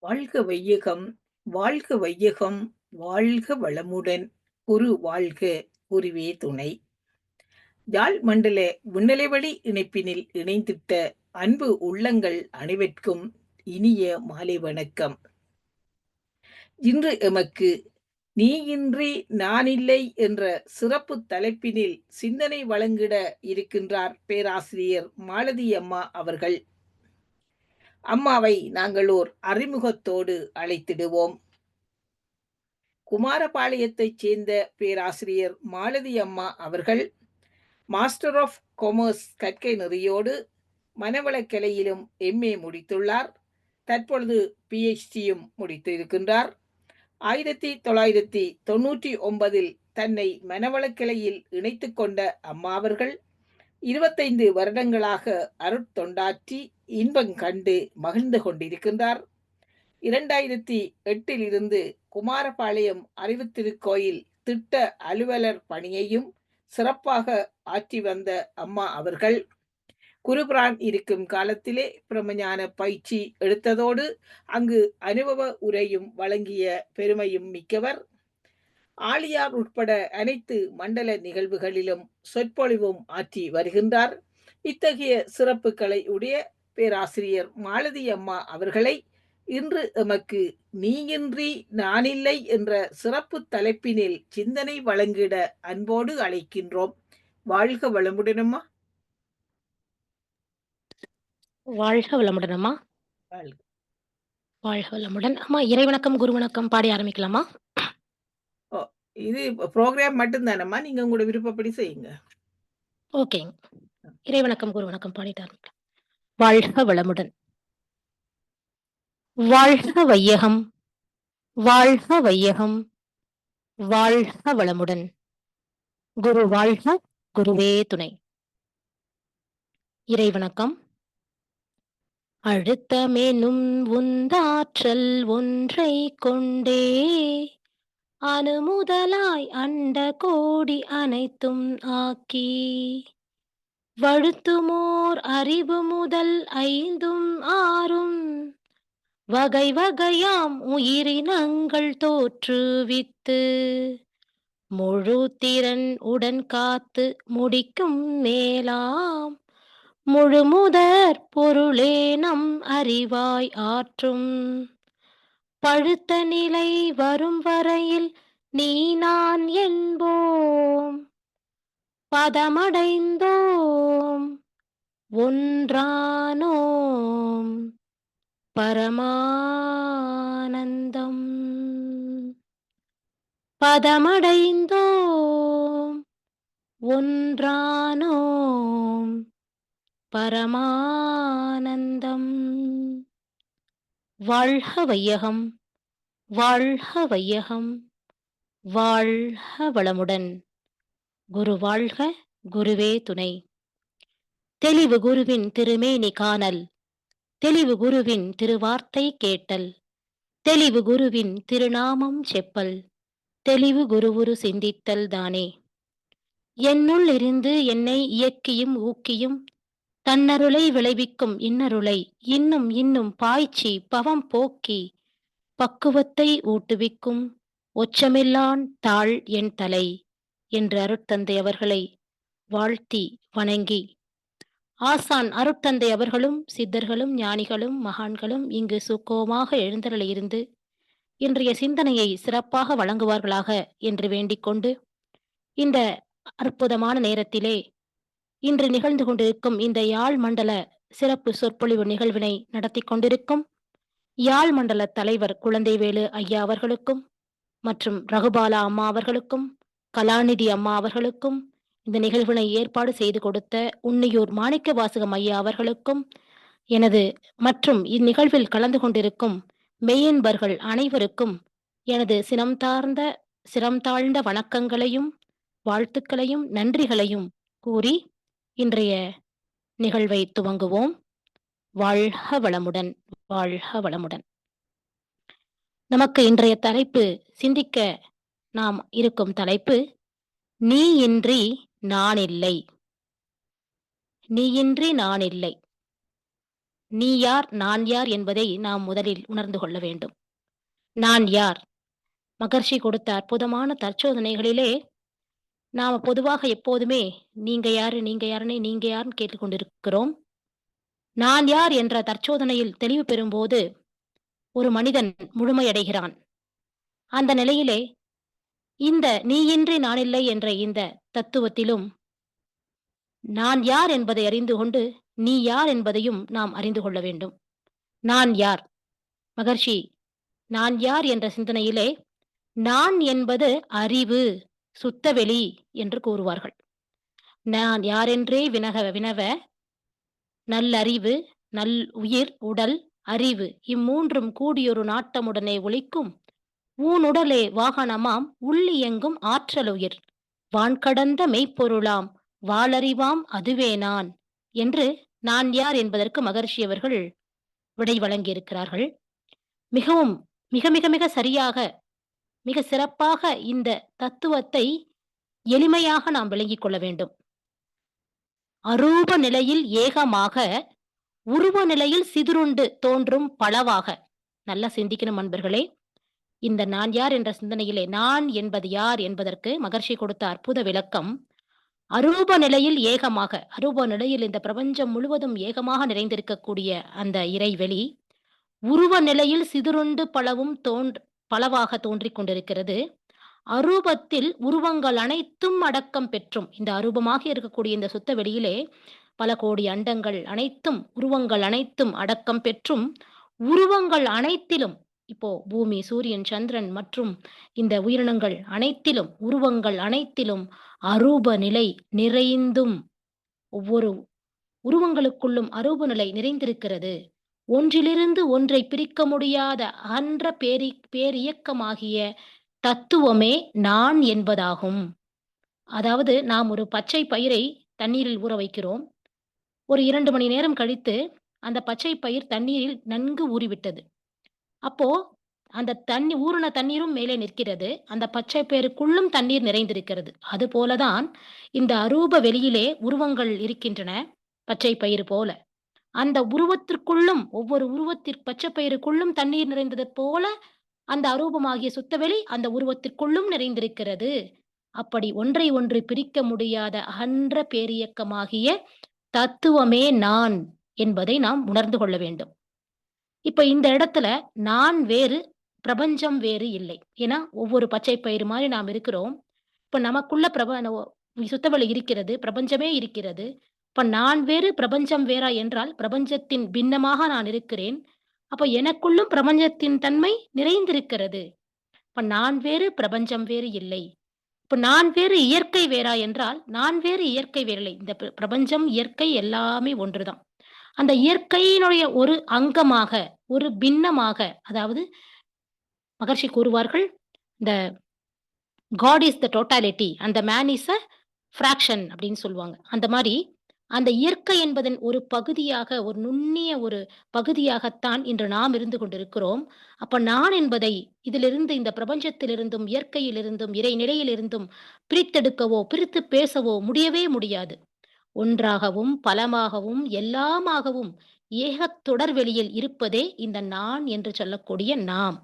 வாழ்க வையகம், வாழ்க வையகம், வாழ்க வளமுடன், குரு வாழ்க, குருவே துணை. யாழ் மண்டல விண்ணலைவழி இணைப்பினில் இணைந்திட்ட அன்பு உள்ளங்கள் அனைவர்க்கும் இனிய மாலை வணக்கம். இன்று எமக்கு நீயின்றி நானில்லை என்ற சிறப்பு தலைப்பினில் சிந்தனை வழங்கிட இருக்கின்றார் பேராசிரியர் மாலதி அம்மா அவர்கள். அம்மாவை நாங்கள் ஓர் அறிமுகத்தோடு அழைத்திடுவோம். குமாரபாளையத்தைச் சேர்ந்த பேராசிரியர் மாலதி அம்மா அவர்கள் மாஸ்டர் ஆஃப் கொமர்ஸ் கற்கை நெறியோடு மனவளக்கலையிலும் எம்ஏ முடித்துள்ளார். தற்பொழுது பிஹெச்டியும் முடித்திருக்கின்றார். 1999 தன்னை மனவளக்கலையில் இணைத்துக் கொண்ட அம்மா அவர்கள் 25 வருடங்களாக அருட்தொண்டாற்றி இன்பம் கண்டு மகிழ்ந்து கொண்டிருக்கின்றார். 2008 இருந்து குமாரபாளையம் அறிவுத்திருக்கோயில் திட்ட அலுவலர் பணியையும் சிறப்பாக ஆற்றி வந்த அம்மா அவர்கள் குருபிரான் இருக்கும் காலத்திலே பிரமஞான பயிற்சி எடுத்ததோடு அங்கு அனுபவ உரையும் வழங்கிய பெருமையும் மிக்கவர். ஆழியார் உட்பட அனைத்து மண்டல நிகழ்வுகளிலும் சொற்பொழிவும் ஆற்றி வருகின்றார். இத்தகைய சிறப்புகளை உடைய பேராசிரியர் மாலதி அம்மா அவர்களை இன்று எமக்கு நீயின்றி நானில்லை என்ற சிறப்பு தலைப்பினில் சிந்தனை வழங்கிட அன்போடு அழைக்கின்றோம். வாழ்க வளமுடனம்மா. வாழ்க வளமுடன் அம்மா. வாழ்க. வாழ்க வளமுடன் அம்மா. இறைவணக்கம் குரு வணக்கம் பாடி ஆரம்பிக்கலாமா? இது ப்ரோக்ராம் மட்டும்தானம்மா, நீங்க உங்களோட விருப்பப்படி செய்யுங்க. ஓகேங்க. இறைவணக்கம் குரு வணக்கம் பாடிட்டு ஆரம்பிக்கலாம். வாழ்க வளமுடன். வாழ்க வையகம், வாழ்க வையகம், வாழ்க வளமுடன். குரு வாழ்க, குருவே துணை. இறைவணக்கம். அழுத்தமெனும் உந்தாற்றல் ஒன்றை கொண்டே அணுமுதலாய் அண்ட கோடி அனைத்தும் ஆக்கி வழுத்துமோர் அறிவு முதல் ஐந்தும் ஆறும் வகை வகையாம் உயிரினங்கள் தோற்றுவித்து முழு திறன் உடன் காத்து முடிக்கும் மேலாம் முழுமுதற் பொருளே நம் அறிவாய் ஆற்றும் பழுத்த நிலை வரும் வரையில் நீ நான் என்போம் பதமடைந்தோம் ஒன்றானோம் பரமானந்தம் பதமடைந்தோம் ஒன்றானோம் பரமானந்தம். வாழ்க வையகம், வாழ்க வையகம், வாழ்க வளமுடன். குரு வாழ்க, குருவே துணை. தெளிவு குருவின் திருமேனி காணல், தெளிவு குருவின் திருவார்த்தை கேட்டல், தெளிவு குருவின் திருநாமம் செப்பல், தெளிவு குருவுரு சிந்தித்தல் தானே. என்னுள் இருந்து என்னை இயக்கியும் ஊக்கியும் தன்னருளை விளைவிக்கும் இன்னருளை இன்னும் இன்னும் பாய்ச்சி பவம் போக்கி பக்குவத்தை ஊட்டுவிக்கும் ஒச்சமில்லான் தாழ் என் தலை என்று அருட்தந்தை அவர்களை வாழ்த்தி வணங்கி, ஆசான் அருட்தந்தை அவர்களும் சித்தர்களும் ஞானிகளும் மகான்களும் இங்கு சுக்கோமாக எழுந்தருளியிருந்து இன்றைய சிந்தனையை சிறப்பாக வழங்குவார்களாக என்று வேண்டிக் கொண்டு, இந்த அற்புதமான நேரத்திலே இன்று நிகழ்ந்து கொண்டிருக்கும் இந்த யாழ் மண்டல சிறப்பு சொற்பொழிவு நிகழ்வினை நடத்தி கொண்டிருக்கும் யாழ் மண்டல தலைவர் குழந்தைவேலு ஐயா அவர்களுக்கும் மற்றும் ரகுபாலா அம்மா அவர்களுக்கும் கலாநிதி அம்மா அவர்களுக்கும் இந்த நிகழ்வினை ஏற்பாடு செய்து கொடுத்த உன்னியூர் மாணிக்க வாசகம் ஐயா அவர்களுக்கும் எனது மற்றும் இந்நிகழ்வில் கலந்து கொண்டிருக்கும் மெய்யன்பர்கள் அனைவருக்கும் எனது சிரம் தாழ்ந்த வணக்கங்களையும் வாழ்த்துக்களையும் நன்றிகளையும் கூறி இன்றைய நிகழ்வை துவங்குவோம். வாழ்க வளமுடன், வாழ்க வளமுடன். நமக்கு இன்றைய தலைப்பு, சிந்திக்க நாம் இருக்கும் தலைப்பு, நீயின்றி நான் இல்லை. நீயின்றி நான் இல்லை. நீ யார், நான் யார் என்பதை நாம் முதலில் உணர்ந்து கொள்ள வேண்டும். நான் யார்? மகர்ஷி கொடுத்த அற்புதமான தற்சோதனைகளிலே, நாம பொதுவாக எப்போதுமே நீங்க யாரு, நீங்க யாருன்னு, நீங்க யாருன்னு கேட்டுக்கொண்டிருக்கிறோம். நான் யார் என்ற தற்சோதனையில் தெளிவு பெறும்போது, ஒரு மனிதன் முழுமையடைகிறான். அந்த நிலையிலே, இந்த நீயின்றி நானில்லை என்ற இந்த தத்துவத்திலும், நான் யார் என்பதை அறிந்து கொண்டு, நீ யார் என்பதையும் நாம் அறிந்து கொள்ள வேண்டும். நான் யார்? மகர்ஷி, நான் யார் என்ற சிந்தனையிலே, நான் என்பது அறிவு, சுத்தவெளி என்று கூறுவார்கள். நான் யாரென்றே வினவ, நல்லறிவு, நல் உயிர், உடல், அறிவு இம்மூன்றும் கூடியொரு நாட்டமுடனே ஒலிக்கும் ஊனுடலே வாகனமாம் உள்ளியெங்கும் ஆற்றலுயிர் வான்கடந்த மெய்ப்பொருளாம் வாளறிவாம் அதுவே நான் என்று நான் யார் என்பதற்கு மகர்ஷி அவர்கள் விடை வழங்கியிருக்கிறார்கள். மிகவும் மிக மிக மிக சரியாக, மிக சிறப்பாக இந்த தத்துவத்தை எளிமையாக நாம் விளங்கிக் கொள்ள வேண்டும். அரூப நிலையில் ஏகமாக, உருவ நிலையில் சிதறுண்டு தோன்றும் பலவாக. நல்லா சிந்திக்கணும் அன்பர்களே. இந்த நான் யார் என்ற சிந்தனையிலே, நான் என்பது யார் என்பதற்கு மகர்ஷி கொடுத்த அற்புத விளக்கம், அரூப நிலையில் ஏகமாக, அரூப நிலையில் இந்த பிரபஞ்சம் முழுவதும் ஏகமாக நிறைந்திருக்கக்கூடிய அந்த இறைவெளி, உருவ நிலையில் சிதறுண்டு பலவாக தோன்றிக் கொண்டிருக்கிறது. அரூபத்தில் உருவங்கள் அனைத்தும் அடக்கம் பெற்றும், இந்த அரூபமாக இருக்கக்கூடிய இந்த சுத்த வெளியிலே பல கோடி அண்டங்கள் அனைத்தும், உருவங்கள் அனைத்தும் அடக்கம் பெற்றும், உருவங்கள் அனைத்திலும் இப்போ பூமி, சூரியன், சந்திரன் மற்றும் இந்த உயிரினங்கள் அனைத்திலும், உருவங்கள் அனைத்திலும் அரூப நிலை நிறைந்தும், ஒவ்வொரு உருவங்களுக்குள்ளும் அரூப நிலை நிறைந்திருக்கிறது. ஒன்றிலிருந்து ஒன்றை பிரிக்க முடியாத அகன்ற பேரியக்கமாகிய தத்துவமே நான் என்பதாகும். அதாவது நாம் ஒரு பச்சை பயிரை தண்ணீரில் ஊற வைக்கிறோம். ஒரு 2 மணி நேரம் கழித்து அந்த பச்சை பயிர் தண்ணீரில் நன்கு ஊறிவிட்டது. அப்போ அந்த ஊறுன தண்ணீரும் மேலே நிற்கிறது. அந்த பச்சை பயிறுக்குள்ளும் தண்ணீர் நிறைந்திருக்கிறது. அதுபோல தான் இந்த அரூப வெளியிலே உருவங்கள் இருக்கின்றன, பச்சை பயிறு போல. அந்த உருவத்திற்குள்ளும், ஒவ்வொரு பச்சை பயிறுக்குள்ளும் தண்ணீர் நிறைந்தது போல, அந்த அரூபமாகிய சுத்தவெளி அந்த உருவத்திற்குள்ளும் நிறைந்திருக்கிறது. அப்படி ஒன்றை ஒன்று பிரிக்க முடியாத அகன்ற பேரியக்கமாகிய தத்துவமே நான் என்பதை நாம் உணர்ந்து கொள்ள வேண்டும். இப்ப இந்த இடத்துல நான் வேறு, பிரபஞ்சம் வேறு இல்லை. ஏன்னா, ஒவ்வொரு பச்சை பயிறு மாரி நாம் இருக்கிறோம். இப்ப நமக்குள்ள சுத்தவெளி இருக்கிறது, பிரபஞ்சமே இருக்கிறது. இப்ப நான் வேறு, பிரபஞ்சம் வேறா என்றால், பிரபஞ்சத்தின் பின்னமாக நான் இருக்கிறேன். அப்ப எனக்குள்ளும் பிரபஞ்சத்தின் தன்மை நிறைந்திருக்கிறது. இப்ப நான் வேறு, பிரபஞ்சம் வேறு இல்லை. இப்ப நான் வேறு, இயற்கை வேறா என்றால், நான் வேறு, இயற்கை வேறில்லை. இந்த பிரபஞ்சம், இயற்கை எல்லாமே ஒன்றுதான். அந்த இயற்கையினுடைய ஒரு அங்கமாக, ஒரு பின்னமாக, அதாவது மகர்ஷி கூறுவார்கள், "the God is the totality and the man is a fraction" அப்படின்னு சொல்லுவாங்க. அந்த மாரி அந்த இயற்கை என்பதன் ஒரு பகுதியாக, ஒரு நுண்ணிய ஒரு பகுதியாகத்தான் இன்று நாம் இருந்து கொண்டிருக்கிறோம். அப்ப நான் என்பதை இதிலிருந்து, இந்த பிரபஞ்சத்திலிருந்தும், இயற்கையிலிருந்தும், இறைநிலையிலிருந்தும் பிரித்தெடுக்கவோ, பிரித்து பேசவோ முடியவே முடியாது. ஒன்றாகவும், பலமாகவும், எல்லாமாகவும் ஏகத் தொடர்வெளியில் இருப்பதே இந்த நான் என்று சொல்லக்கூடிய நாம்.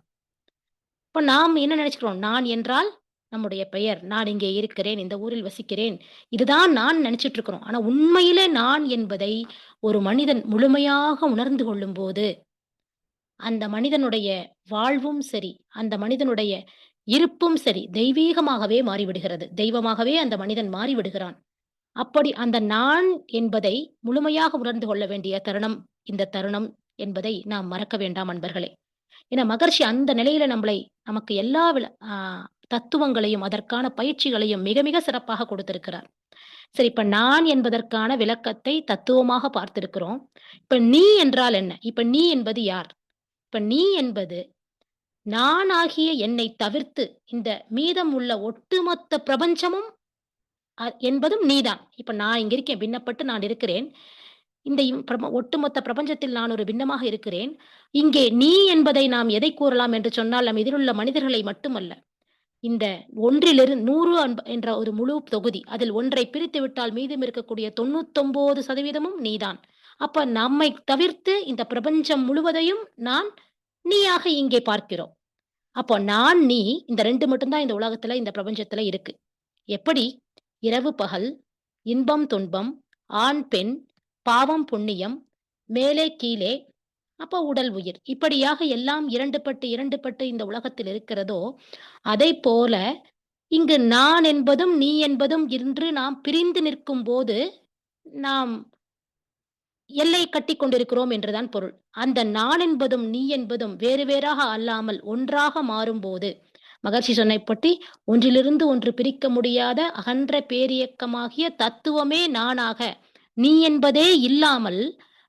இப்ப நாம் என்ன நினைச்சுக்கிறோம்? நான் என்றால் நம்முடைய பெயர். நான் இங்கே இருக்கிறேன். இந்த ஊரில் வசிக்கிறேன். இதுதான் நான் நினைச்சுட்டு இருக்கிறோம். ஆனா உண்மையிலே நான் என்பதை ஒரு மனிதன் முழுமையாக உணர்ந்து கொள்ளும்போது, அந்த மனிதனுடைய வாழ்வும் சரி, அந்த மனிதனுடைய இருப்பும் சரி, தெய்வீகமாகவே மாறிவிடுகிறது. தெய்வமாகவே அந்த மனிதன் மாறிவிடுகிறான். அப்படி அந்த நான் என்பதை முழுமையாக உணர்ந்து கொள்ள வேண்டிய தருணம், இந்த தருணம் என்பதை நாம் மறக்க வேண்டாம் அன்பர்களே. ஏன்னா மகர்ஷி அந்த நிலையில நமக்கு எல்லா தத்துவங்களையும், அதற்கான பயிற்சிகளையும் மிக மிக சிறப்பாக கொடுத்திருக்கிறார். சரி, இப்ப நான் என்பதற்கான விளக்கத்தை தத்துவமாக பார்த்திருக்கிறோம். இப்ப நீ என்றால் என்ன? இப்ப நீ என்பது யார்? இப்ப நீ என்பது நானாகிய என்னை தவிர்த்து இந்த மீதம் உள்ள ஒட்டுமொத்த பிரபஞ்சமும் என்பதும் நீதான். இப்ப நான் இங்க இருக்கேன். பின்னப்பட்டு நான் இருக்கிறேன். இந்த ஒட்டுமொத்த பிரபஞ்சத்தில் நான் ஒரு பின்னமாக இருக்கிறேன். இங்கே நீ என்பதை நாம் எதை கூறலாம் என்று சொன்னால், நம் எதிருள்ள மனிதர்களை மட்டுமல்ல. இந்த 100 என்ற ஒரு முழு தொகுதி. அதில் ஒன்றை பிரித்து விட்டால் மீதம் இருக்கக்கூடிய 99% நீதான். அப்ப நம்மை தவிர்த்து இந்த பிரபஞ்சம் முழுவதையும் நான், நீயாக இங்கே பார்க்கிறோம். அப்போ நான், நீ இந்த 2 மட்டும் தான் இந்த உலகத்துல, இந்த பிரபஞ்சத்துல இருக்கு. எப்படி? இரவு, பகல், இன்பம், துன்பம், ஆண், பெண், பாவம், புண்ணியம், மேலே, கீழே, அப்ப உடல், உயிர். இப்படியாக எல்லாம் 2 பட்டு, 2 பட்டு இந்த உலகத்தில் இருக்கிறதோ, அதைப்போல இங்கு நான் என்பதும், நீ என்பதும் இன்று நாம் பிரிந்து நிற்கும்போது, நாம் எல்லை கட்டிக் கொண்டிருக்கிறோம் என்றுதான் பொருள். அந்த நான் என்பதும், நீ என்பதும் வேறு வேறாக அல்லாமல் ஒன்றாக மாறும்போது, மகர்ஷி சொன்னபடி ஒன்றிலிருந்து ஒன்று பிரிக்க முடியாத அகன்ற பேரியக்கமாகிய தத்துவமே நானாக, நீ என்பதே இல்லாமல்,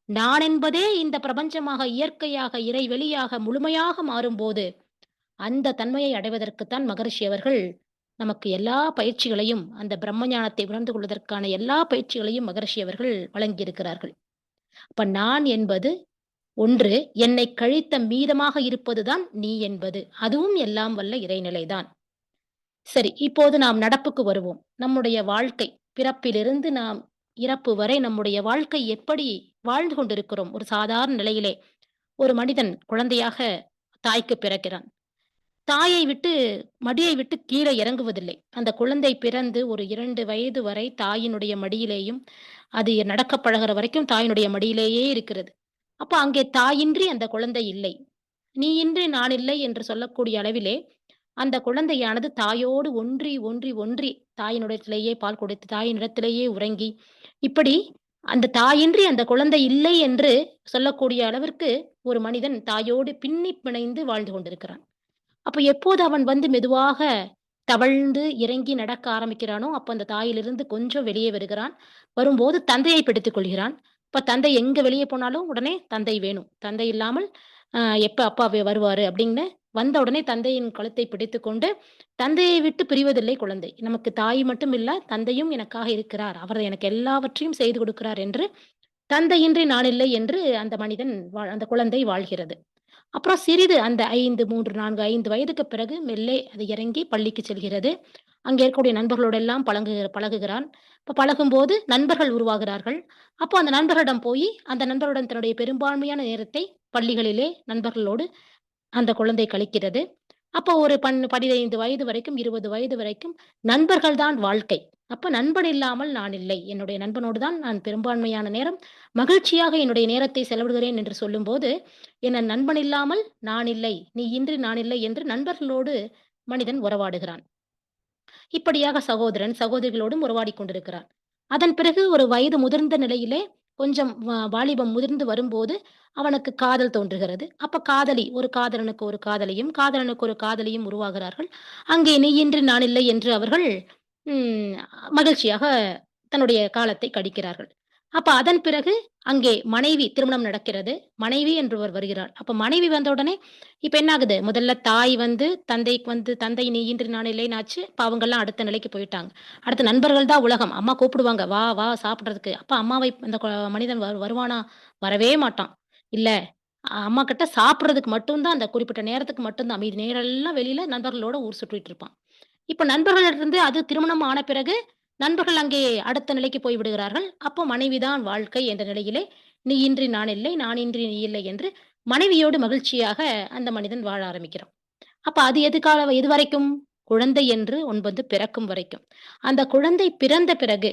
நான் என்பதே இந்த பிரபஞ்சமாக, இயற்கையாக, இறைவெளியாக முழுமையாக மாறும்போது, அந்த தன்மையை அடைவதற்குத்தான் மகரிஷி அவர்கள் நமக்கு எல்லா பயிற்சிகளையும், அந்த பிரம்ம ஞானத்தை உணர்ந்து கொள்வதற்கான எல்லா பயிற்சிகளையும் மகரிஷி அவர்கள் வழங்கியிருக்கிறார்கள். அப்ப நான் என்பது ஒன்று, என்னைக் கழித்த மீதமாக இருப்பதுதான் நீ என்பது. அதுவும் எல்லாம் வல்ல இறைநிலைதான். சரி, இப்போது நாம் நடப்புக்கு வருவோம். நம்முடைய வாழ்க்கை, பிறப்பிலிருந்து நாம் இறப்பு வரை நம்முடைய வாழ்க்கை எப்படி வாழ்ந்து கொண்டிருக்கிறோம்? ஒரு சாதாரண நிலையிலே ஒரு மனிதன் குழந்தையாக தாய்க்கு பிறக்கிறான். தாயை விட்டு மடியை விட்டு கீழ இறங்குவதில்லை. அந்த குழந்தை பிறந்து ஒரு 2 வயது வரை தாயினுடைய மடியிலேயும், அது நடக்கப் பழகுற வரைக்கும் தாயினுடைய மடியிலேயே இருக்கிறது. அப்ப அங்கே தாயின்றி அந்த குழந்தை இல்லை. "நீ இன்றி நான் இல்லை" என்று சொல்லக்கூடிய அளவிலே, அந்த குழந்தையானது தாயோடு ஒன்றி, ஒன்றி, ஒன்றி தாயினிடத்திலேயே பால் குடித்து, தாயினிடத்திலேயே உறங்கி, இப்படி அந்த தாயின்றி அந்த குழந்தை இல்லை என்று சொல்லக்கூடிய அளவிற்கு ஒரு மனிதன் தாயோடு பின்னிப் பிணைந்து வாழ்ந்து கொண்டிருக்கிறான். அப்ப எப்போது அவன் வந்து மெதுவாக தவழ்ந்து இறங்கி நடக்க ஆரம்பிக்கிறானோ, அப்ப அந்த தாயிலிருந்து கொஞ்சம் வெளியே வருகிறான். வரும்போது தந்தையை பிடித்துக் கொள்கிறான். இப்ப தந்தை எங்க வெளிய போனாலும் உடனே தந்தை வேணும். தந்தை இல்லாமல் எப்ப அப்பா வருவாரு அப்படின்னு வந்த உடனே தந்தையின் கழுத்தை பிடித்துக்கொண்டு, தந்தையை விட்டு பிரிவதில்லை குழந்தை. நமக்கு தாய் மட்டும் இல்ல, தந்தையும் எனக்காக இருக்கிறார். அவர் எனக்கு எல்லாவற்றையும் செய்து கொடுக்கிறார் என்று, தந்தையின்றி நான் இல்லை என்று அந்த மனிதன் அந்த குழந்தை வாழ்கிறது. அப்புறம் சிறிது அந்த 5, 3, 4, 5 வயதுக்கு பிறகு மெல்லே அது இறங்கி பள்ளிக்கு செல்கிறது. அங்கே இருக்கக்கூடிய நண்பர்களோடெல்லாம் பழகுகிறான். இப்ப பழகும்போது நண்பர்கள் உருவாகிறார்கள். அப்போ அந்த நண்பர்களிடம் போயி, அந்த நண்பருடன் தன்னுடைய பெரும்பான்மையான நேரத்தை பள்ளிகளிலே நண்பர்களோடு அந்த குழந்தை கழிக்கிறது. அப்போ ஒரு 15 வயது வரைக்கும், 20 வயது வரைக்கும் நண்பர்கள் தான் வாழ்க்கை. அப்ப நண்பன் இல்லாமல் நான் இல்லை. என்னுடைய நண்பனோடு தான் நான் பெரும்பான்மையான நேரம் மகிழ்ச்சியாக என்னுடைய நேரத்தை செலவிடுகிறேன் என்று சொல்லும்போது, நண்பன் இல்லாமல் நான் இல்லை. நீ இன்றி நான் இல்லை என்று நண்பர்களோடு மனிதன் உறவாடுகிறான். இப்படியாக சகோதரன், சகோதரிகளோடும் உறவாடிக் கொண்டிருக்கிறான். அதன் பிறகு ஒரு வயது முதிர்ந்த நிலையிலே கொஞ்சம் வாலிபம் முதிர்ந்து வரும்போது, அவனுக்கு காதல் தோன்றுகிறது. அப்ப காதலி, ஒரு காதலனுக்கு ஒரு காதலியும், காதலனுக்கு ஒரு காதலியும் உருவாகிறார்கள். அங்கே நீயின்றி நான் இல்லை என்று அவர்கள் ம் மகிழ்ச்சியாக தன்னுடைய காலத்தை கழிக்கிறார்கள். அப்ப அதன் பிறகு அங்கே மனைவி திருமணம் நடக்கிறது. மனைவி என்றொருவர் வருகிறார். அப்ப மனைவி வந்த உடனே இப்ப என்ன ஆகுது? முதல்ல தாய் வந்து தந்தைக்கு வந்து தந்தை நீ இன்றி நான் இல்லைன்னாச்சு. இப்ப அவங்கலாம் அடுத்த நிலைக்கு போயிட்டாங்க. அடுத்து நண்பர்கள் தான் உலகம். அம்மா கூப்பிடுவாங்க. "வா, வா சாப்பிடுறதுக்கு." அப்ப அம்மாவை அந்த மனிதன் வருவானா? வரவே மாட்டான். இல்ல, அம்மா கிட்ட சாப்பிடுறதுக்கு மட்டும் தான் அந்த குறிப்பிட்ட நேரத்துக்கு மட்டும் தான். மீதி நேரம் எல்லாம் வெளியில நண்பர்களோட ஊர் சுற்றிட்டு இருப்பான். இப்ப நண்பர்களிடமிருந்து அது திருமணம் ஆன பிறகு, நண்பர்கள் அங்கே அடுத்த நிலைக்கு போய் விடுகிறார்கள். அப்போ மனைவிதான் வாழ்க்கை என்ற நிலையிலே, "நீ இன்றி நான் இல்லை, நான் இன்றி நீ இல்லை" என்று மனைவியோடு மகிழ்ச்சியாக அந்த மனிதன் வாழ ஆரம்பிக்கிறான். அப்ப அது எதுவரைக்கும்? குழந்தை என்று ஒன்பது பிறக்கும் வரைக்கும். அந்த குழந்தை பிறந்த பிறகு,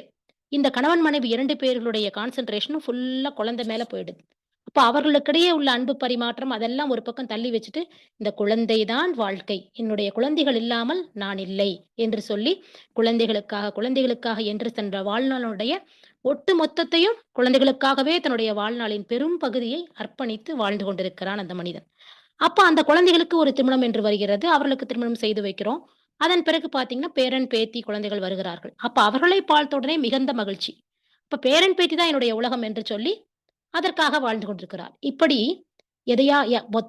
இந்த கணவன், மனைவி 2 பேர்களுடைய கான்சன்ட்ரேஷனும் ஃபுல்லா குழந்தை மேல போயிடுது. அப்ப அவர்களுக்கிடையே உள்ள அன்பு பரிமாற்றம் அதெல்லாம் ஒரு பக்கம் தள்ளி வச்சுட்டு, இந்த குழந்தை தான் வாழ்க்கை. என்னுடைய குழந்தைகள் இல்லாமல் நான் இல்லை என்று சொல்லி, குழந்தைகளுக்காக குழந்தைகளுக்காக என்று தன்ற வாழ்நாளுடைய ஒட்டு மொத்தத்தையும் குழந்தைகளுக்காகவே தன்னுடைய வாழ்நாளின் பெரும் பகுதியை அர்ப்பணித்து வாழ்ந்து கொண்டிருக்கிறான் அந்த மனிதன். அப்ப அந்த குழந்தைகளுக்கு ஒரு திருமணம் என்று வருகிறது. அவர்களுக்கு திருமணம் செய்து வைக்கிறோம். அதன் பிறகு பார்த்தீங்கன்னா, பேரன், பேத்தி குழந்தைகள் வருகிறார்கள். அப்ப அவர்களை பார்த்த உடனே மிகுந்த மகிழ்ச்சி. அப்ப பேரன், பேத்தி தான் என்னுடைய உலகம் என்று சொல்லி அதற்காக வாழ்ந்து கொண்டிருக்கிறார். இப்படி எதையா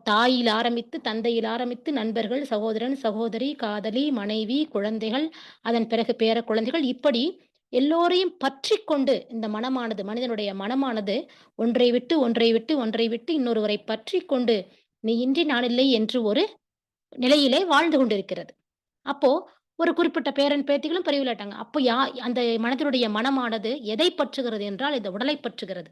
தாயில் ஆரம்பித்து, தந்தையில் ஆரம்பித்து, நண்பர்கள், சகோதரன், சகோதரி, காதலி, மனைவி, குழந்தைகள், அதன் பிறகு பேரக்குழந்தைகள் இப்படி எல்லோரையும் பற்றிக்கொண்டு இந்த மனமானது, மனிதனுடைய மனமானது ஒன்றை விட்டு, ஒன்றை விட்டு, ஒன்றை விட்டு இன்னொருவரை பற்றிக்கொண்டு, "நீ இன்றி நான் இல்லை" என்று ஒரு நிலையிலே வாழ்ந்து கொண்டிருக்கிறது. அப்போ ஒரு குறிப்பிட்ட பேரன், பேத்திகளும் பிரிவிலேட்டாங்க. அப்போ அந்த மனதினுடைய மனமானது எதை பற்றுகிறது என்றால், இந்த உடலை பற்றுகிறது.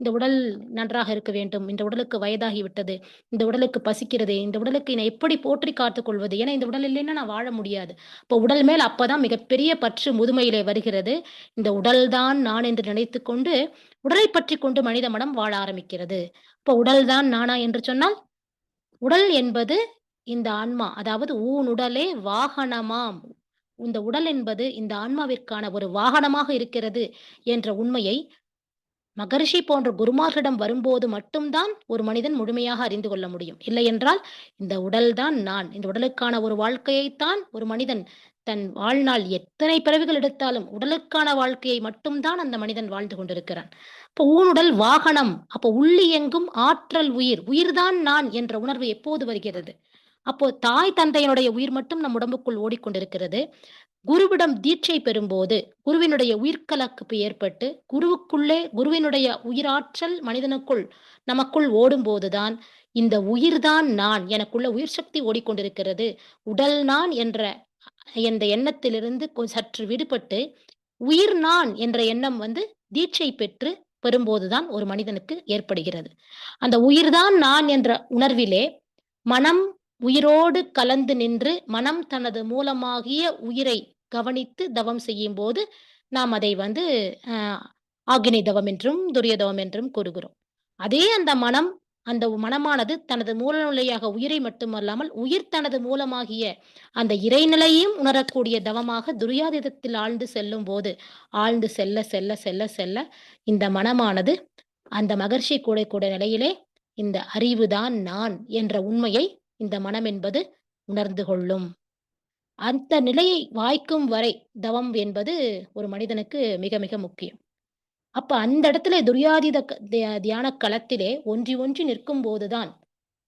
இந்த உடல் நன்றாக இருக்க வேண்டும். இந்த உடலுக்கு வயதாகிவிட்டது. இந்த உடலுக்கு பசிக்கிறது. இந்த உடலுக்கு நான் எப்படி போற்றி காத்துக் கொள்வது? ஏன்னா இந்த உடல் இல்லைன்னா நான் வாழ முடியாது. அப்போ உடல் மேல் அப்பதான் மிகப்பெரிய பற்று முதுமையிலே வருகிறது. இந்த உடல் தான் நான் என்று நினைத்துக் கொண்டு, உடலைப் பற்றிக் கொண்டு மனித மனம் வாழ ஆரம்பிக்கிறது. இப்போ உடல் தான் நானா என்று சொன்னால், உடல் என்பது இந்த ஆன்மா. அதாவது ஊனுடலே வாகனமாம். இந்த உடல் என்பது இந்த ஆன்மாவிற்கான ஒரு வாகனமாக இருக்கிறது என்ற உண்மையை மகரிஷி போன்ற குருமார்களிடம் வரும்போது மட்டும் தான் ஒரு மனிதன் முழுமையாக அறிந்து கொள்ள முடியும். இல்லையென்றால், இந்த உடல் தான் நான். இந்த உடலுக்கான ஒரு வாழ்க்கையைத்தான் ஒரு மனிதன் தன் வாழ்நாள் எத்தனை பிறவிகள் எடுத்தாலும், உடலுக்கான வாழ்க்கையை மட்டும் தான் அந்த மனிதன் வாழ்ந்து கொண்டிருக்கிறான். அப்போ ஊனுடல் வாகனம். அப்போ உள்ளியெங்கும் ஆற்றல் உயிர். உயிர்தான் நான் என்ற உணர்வு எப்போது வருகிறது? அப்போ தாய் தந்தையினுடைய உயிர் மட்டும் நம் உடம்புக்குள் ஓடிக்கொண்டிருக்கிறது. குருவிடம் தீட்சை பெறும்போது, குருவினுடைய உயிர்க்கலப்பு ஏற்பட்டு, குருவினுடைய உயிராற்றல் மனிதனுக்குள், நமக்குள் ஓடும்போதுதான், இந்த உயிர்தான் நான். எனக்குள்ள உயிர் சக்தி ஓடிக்கொண்டிருக்கிறது. உடல் நான் என்ற இந்த எண்ணத்திலிருந்து சற்று விடுபட்டு, உயிர் நான் என்ற எண்ணம் தீட்சை பெறும்போதுதான் ஒரு மனிதனுக்கு ஏற்படுகிறது. அந்த உயிர்தான் நான் என்ற உணர்விலே, மனம் உயிரோடு கலந்து நின்று, மனம் தனது மூலமாகிய உயிரை கவனித்து தவம் செய்யும்போது, நாம் அதை அ ஆக்கினை தவம் என்றும், துரிய தவம் என்றும் கூறுகிறோம். அதே அந்த மனமானது தனது மூலநிலையாக உயிரை மட்டுமல்லாமல், உயிர் தனது மூலமாகிய அந்த இறைநிலையையும் உணரக்கூடிய தவமாக துரியாதீதத்தில் ஆழ்ந்து செல்லும்போது, ஆழ்ந்து செல்ல, செல்ல, செல்ல, செல்ல இந்த மனமானது அந்த மகர்ஷி கூடை நிலையிலே, இந்த அறிவுதான் நான் என்ற உண்மையை இந்த மனம் என்பது உணர்ந்து கொள்ளும். அந்த நிலையை வாய்க்கும் வரை தவம் என்பது ஒரு மனிதனுக்கு மிக மிக முக்கியம். அப்ப அந்த இடத்துல துரியாதீத தியான களத்திலே ஒன்றி ஒன்றி நிற்கும்போதுதான்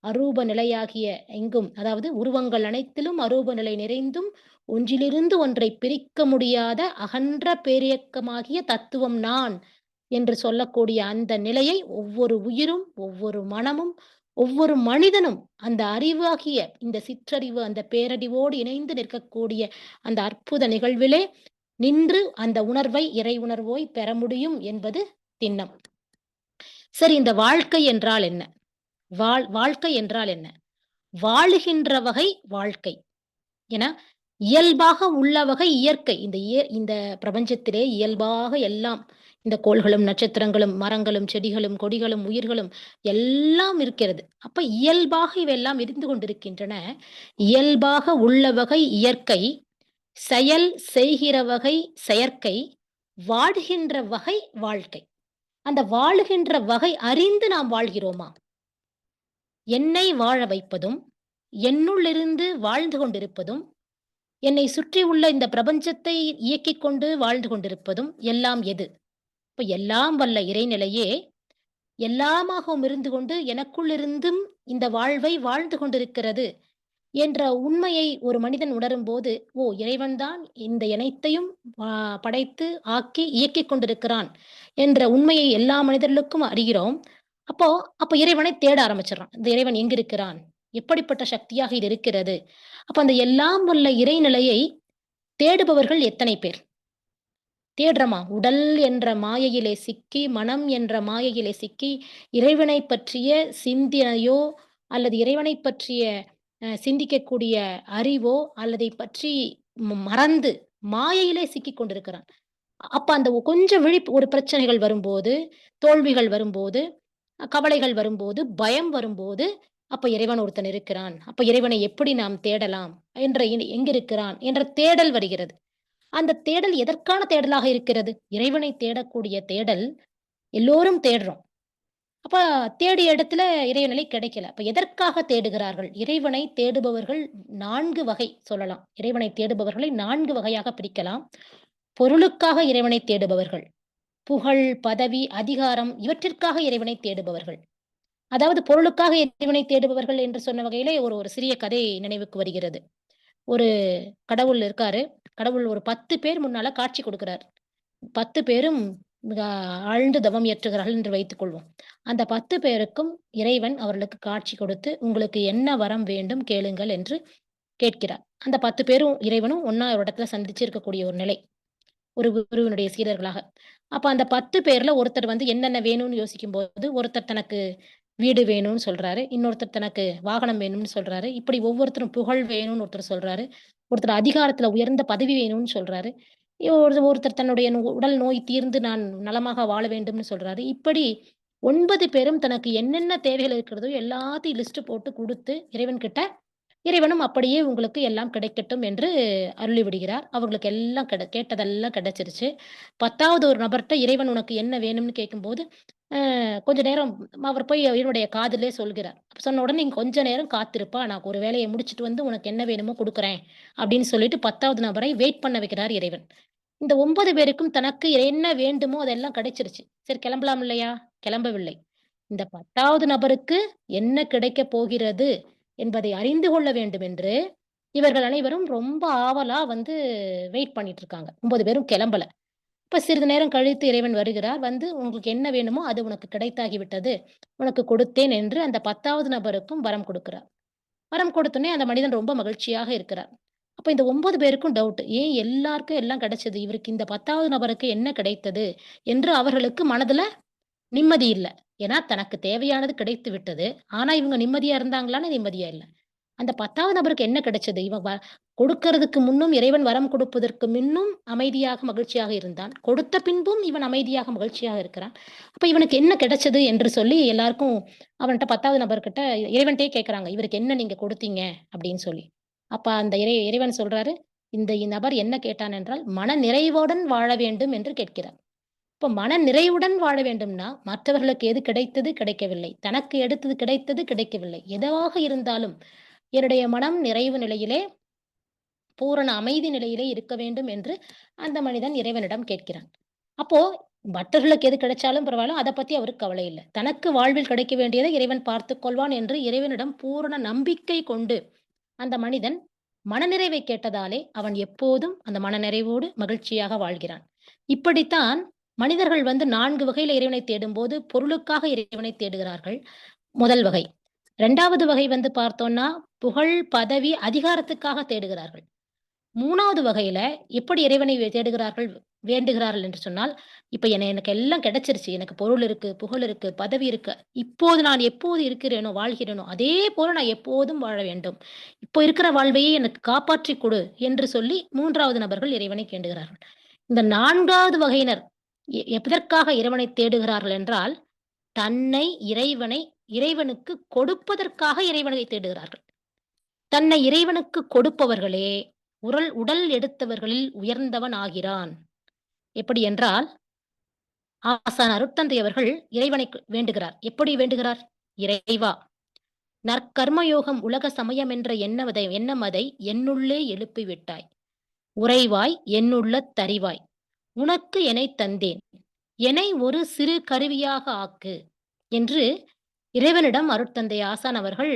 அரூப நிலையாகிய எங்கும், அதாவது உருவங்கள் அனைத்திலும் அரூப நிலை நிறைந்தும், ஒன்றிலிருந்து ஒன்றை பிரிக்க முடியாத அகன்ற பேரியக்கமாகிய தத்துவம் நான் என்று சொல்லக்கூடிய அந்த நிலையை ஒவ்வொரு உயிரும், ஒவ்வொரு மனமும், ஒவ்வொரு மனிதனும் அந்த அறிவாகிய இந்த சிற்றறிவு, அந்த பேரறிவோடு இணைந்து நிற்கக்கூடிய அந்த அற்புத நிகழ்விலே நின்று அந்த உணர்வை, இறை உணர்வோய் பெற முடியும் என்பது திண்ணம். சரி, இந்த வாழ்க்கை என்றால் என்ன? வாழ்க்கை என்றால் என்ன? வாழுகின்ற வகை வாழ்க்கை. ஏன்னா, இயல்பாக உள்ள வகை இயற்கை. இந்த பிரபஞ்சத்திலே இயல்பாக எல்லாம் இந்த கோள்களும், நட்சத்திரங்களும், மரங்களும், செடிகளும், கொடிகளும், உயிர்களும் எல்லாம் இருக்கிறது. அப்ப இயல்பாக இவையெல்லாம் இருந்து கொண்டிருக்கின்றன. இயல்பாக உள்ள வகை இயற்கை, செயல் செய்கிற வகை செயற்கை, வாழ்கின்ற வகை வாழ்க்கை. அந்த வாழுகின்ற வகை அறிந்து நாம் வாழ்கிறோமா? என்னை வாழ வைப்பதும், என்னுள்ளிருந்து வாழ்ந்து கொண்டிருப்பதும், என்னை சுற்றியுள்ள இந்த பிரபஞ்சத்தை இயக்கிக் கொண்டு வாழ்ந்து கொண்டிருப்பதும் எல்லாம் எது? இப்ப எல்லாம் வல்ல இறைநிலையே, எல்லாமாகவும் இருந்து கொண்டு எனக்குள்ளிருந்தும் இந்த வாழ்வை வாழ்ந்து கொண்டிருக்கிறது என்ற உண்மையை ஒரு மனிதன் உணரும்போது, ஓ! இறைவன்தான் இந்த அனைத்தையும் ஆ படைத்து, ஆக்கி, இயக்கிக் கொண்டிருக்கிறான் என்ற உண்மையை எல்லா மனிதர்களுக்கும் அறிகிறோம். அப்போ அப்ப இறைவனை தேட ஆரம்பிச்சுடுறான். இந்த இறைவன் எங்கிருக்கிறான்? எப்படிப்பட்ட சக்தியாக இது இருக்கிறது? அப்ப அந்த எல்லாம் வல்ல இறைநிலையை தேடுபவர்கள் எத்தனை பேர்? தேடுறோமா? உடல் என்ற மாயையிலே சிக்கி, மனம் என்ற மாயையிலே சிக்கி, இறைவனைப் பற்றிய சிந்தனையோ, அல்லது இறைவனைப் பற்றிய சிந்திக்கக்கூடிய அறிவோ, அல்லதை பற்றி மறந்து மாயையிலே சிக்கிக் கொண்டிருக்கிறான். அப்ப அந்த கொஞ்சம் ஒரு பிரச்சனைகள் வரும்போது, தோல்விகள் வரும்போது, கவலைகள் வரும்போது, பயம் வரும்போது, அப்ப இறைவன் ஒருத்தன் இருக்கிறான். அப்ப இறைவனை எப்படி நாம் தேடலாம்? எங்கிருக்கிறான்? என்ற தேடல் வருகிறது. அந்த தேடல் எதற்கான தேடலாக இருக்கிறது? இறைவனை தேடக்கூடிய தேடல் எல்லோரும் தேடுறோம். அப்ப தேடிய இடத்துல இறைவனிலை கிடைக்கல. அப்ப எதற்காக தேடுகிறார்கள்? இறைவனை தேடுபவர்கள் 4 வகை சொல்லலாம். இறைவனை தேடுபவர்களை 4 வகையாக பிரிக்கலாம். பொருளுக்காக இறைவனை தேடுபவர்கள். புகழ், பதவி, அதிகாரம் இவற்றிற்காக இறைவனை தேடுபவர்கள். அதாவது பொருளுக்காக இறைவனை தேடுபவர்கள் என்று சொன்ன வகையிலே ஒரு ஒரு சிறிய கதை நினைவுக்கு வருகிறது. ஒரு கடவுள் இருக்காரு. கடவுள் ஒரு 10 பேர் முன்னால காட்சி கொடுக்கிறார். 10 பேரும் மிக ஆழ்ந்து தவம் இயற்றுகிறார்கள் என்று வைத்துக் கொள்வோம். அந்த 10 பேருக்கும் இறைவன் அவர்களுக்கு காட்சி கொடுத்து, "உங்களுக்கு என்ன வரம் வேண்டும் கேளுங்கள்" என்று கேட்கிறார். அந்த 10 பேரும் இறைவனும் ஒண்ணா ஒரு இடத்துல சந்திச்சு இருக்கக்கூடிய ஒரு நிலை. ஒரு குருவினுடைய சீடர்களாக. அப்ப அந்த 10 பேர்ல ஒருத்தர் வந்து என்னென்ன வேணும்னு யோசிக்கும்போது, ஒருத்தர் தனக்கு வீடு வேணும்னு சொல்றாரு. இன்னொருத்தர் தனக்கு வாகனம் வேணும்னு சொல்றாரு. இப்படி ஒவ்வொருத்தரும் புகழ் வேணும்னு ஒருத்தர் சொல்றாரு. ஒருத்தர் அதிகாரத்துல உயர்ந்த பதவி வேணும்னு சொல்றாரு. ஒருத்தர் தன்னுடைய உடல் நோய் தீர்ந்து நான் நலமாக வாழ வேண்டும்னு சொல்றாரு. இப்படி 9 பேரும் தனக்கு என்னென்ன தேவைகள் இருக்கிறதோ எல்லாத்தையும் லிஸ்ட் போட்டு குடுத்து இறைவன்கிட்ட இறைவனும் அப்படியே உங்களுக்கு எல்லாம் கிடைக்கட்டும் என்று அருளி விடுகிறார். அவர்களுக்கு எல்லாம் கேட்டதெல்லாம் கிடைச்சிருச்சு. 10வது ஒரு நபர்ட்ட இறைவன் உனக்கு என்ன வேணும்னு கேட்கும்போது, கொஞ்ச நேரம் அவர் போய் இவருடைய காதிலே சொல்கிறார். சொன்ன உடனே "நீ கொஞ்ச நேரம் காத்திருப்பா, நான் ஒரு வேலைய முடிச்சுட்டு வந்து உனக்கு என்ன வேணுமோ குடுக்குறேன்." அப்படின்னு சொல்லிட்டு 10வது நபரை வெயிட் பண்ண வைக்கிறார் இறைவன். இந்த 9 பேருக்கும் தனக்கு என்ன வேண்டுமோ அதெல்லாம் கிடைச்சிருச்சு. சரி கிளம்பலாம் இல்லையா? கிளம்பவில்லை. இந்த 10வது நபருக்கு என்ன கிடைக்கப் போகிறது என்பதை அறிந்து கொள்ள வேண்டும் என்று, இவர்கள் அனைவரும் ரொம்ப ஆவலா வந்து வெயிட் பண்ணிட்டு இருக்காங்க. 9 பேரும் கிளம்பல. இப்ப சிறிது நேரம் கழித்து இறைவன் வருகிறார். வந்து "உங்களுக்கு என்ன வேணுமோ அது உனக்கு கிடைத்தாகி விட்டது. உனக்கு கொடுத்தேன்" என்று அந்த 10வது நபருக்கும் வரம் கொடுக்கிறார். வரம் கொடுத்தோனே அந்த மனிதன் ரொம்ப மகிழ்ச்சியாக இருக்கிறார். அப்ப இந்த 9 பேருக்கும் டவுட். ஏன் எல்லாருக்கும் எல்லாம் கிடைச்சது. இவருக்கு இந்த 10வது நபருக்கு என்ன கிடைத்தது? என்று அவர்களுக்கு மனதுல நிம்மதி இல்ல. ஏன்னா தனக்கு தேவையானது கிடைத்து விட்டது. ஆனா இவங்க நிம்மதியா இருந்தாங்களான்னா நிம்மதியா இல்ல. அந்த 10வது நபருக்கு என்ன கிடைச்சது? இவன் கொடுக்கறதுக்கு முன்னும் இறைவன் வரம் கொடுப்பதற்கு முன்னும் அமைதியாக, மகிழ்ச்சியாக இருந்தான். கொடுத்த பின்பும் இவன் அமைதியாக, மகிழ்ச்சியாக இருக்கிறான். அப்ப இவனுக்கு என்ன கிடைச்சது என்று சொல்லி எல்லாருக்கும் அவன்ட்ட 10வது நபர்கிட்ட இறைவன்ட்டயே கேட்கறாங்க. "இவருக்கு என்ன நீங்க கொடுத்தீங்க?" அப்படின்னு சொல்லி. அப்ப அந்த இறைவன் சொல்றாரு, இந்த நபர் என்ன கேட்டான் என்றால், "மன நிறைவுடன் வாழ வேண்டும்" என்று கேட்கிறார். இப்ப மன நிறைவுடன் வாழ வேண்டும்னா, மற்றவர்களுக்கு எது கிடைத்தது, கிடைக்கவில்லை. தனக்கு எடுத்தது கிடைத்தது, கிடைக்கவில்லை. எதுவாக இருந்தாலும், என்னுடைய மனம் நிறைவு நிலையிலே, பூரண அமைதி நிலையிலே இருக்க வேண்டும் என்று அந்த மனிதன் இறைவனிடம் கேட்கிறான். அப்போ மற்றவர்களுக்கு எது கிடைச்சாலும் பரவால்ல, அத பத்தி அவருக்கு கவலை இல்ல. தனக்கு வாழ்வில் கிடைக்க வேண்டியதை இறைவன் பார்த்துக் கொள்வான் என்று இறைவனிடம் பூரண நம்பிக்கை கொண்டு, அந்த மனிதன் மனநிறைவை கேட்டதாலே, அவன் எப்போதும் அந்த மனநிறைவோடு மகிழ்ச்சியாக வாழ்கிறான். இப்படித்தான் மனிதர்கள் வந்து 4 வகையில இறைவனை தேடும்போது, பொருளுக்காக இறைவனை தேடுகிறார்கள். முதல் வகை. 2வது வகை வந்து பார்த்தோம்னா, புகழ், பதவி, அதிகாரத்துக்காக தேடுகிறார்கள். 3வது வகையில எப்படி இறைவனை தேடுகிறார்கள், வேண்டுகிறார்கள் என்று சொன்னால், இப்ப எனக்கு எல்லாம் கிடைச்சிருச்சு. எனக்கு பொருள் இருக்கு, புகழ் இருக்கு, பதவி இருக்கு. இப்போது நான் எப்போது இருக்கிறேனோ, வாழ்கிறேனோ, அதே போல நான் எப்போதும் வாழ வேண்டும். இப்போ இருக்கிற வாழ்வையே எனக்கு காப்பாற்றிக் கொடு என்று சொல்லி 3வது நபர்கள் இறைவனை வேண்டுகிறார்கள். இந்த 4வது வகையினர் எதற்காக இறைவனை தேடுகிறார்கள் என்றால், தன்னை இறைவனுக்கு கொடுப்பதற்காக இறைவனை தேடுகிறார்கள். தன்னை இறைவனுக்கு கொடுப்பவர்களே உடல் எடுத்தவர்களில் உயர்ந்தவன் ஆகிறான். எப்படி என்றால், ஆசான் அருட்தந்தை அவர்கள் இறைவனை வேண்டுகிறார். எப்படி வேண்டுகிறார்? இறைவா! நற்கர்மயோகம் உலக சமயம் என்ற எண்ணமதை என்னுள்ளே எழுப்பி விட்டாய். உறைவாய் என்னுள்ளத் தறிவாய். உனக்கு எனைத் தந்தேன். எனை ஒரு சிறு கருவியாக ஆக்கு. என்று இறைவனிடம் அருட்தந்தை ஆசான் அவர்கள்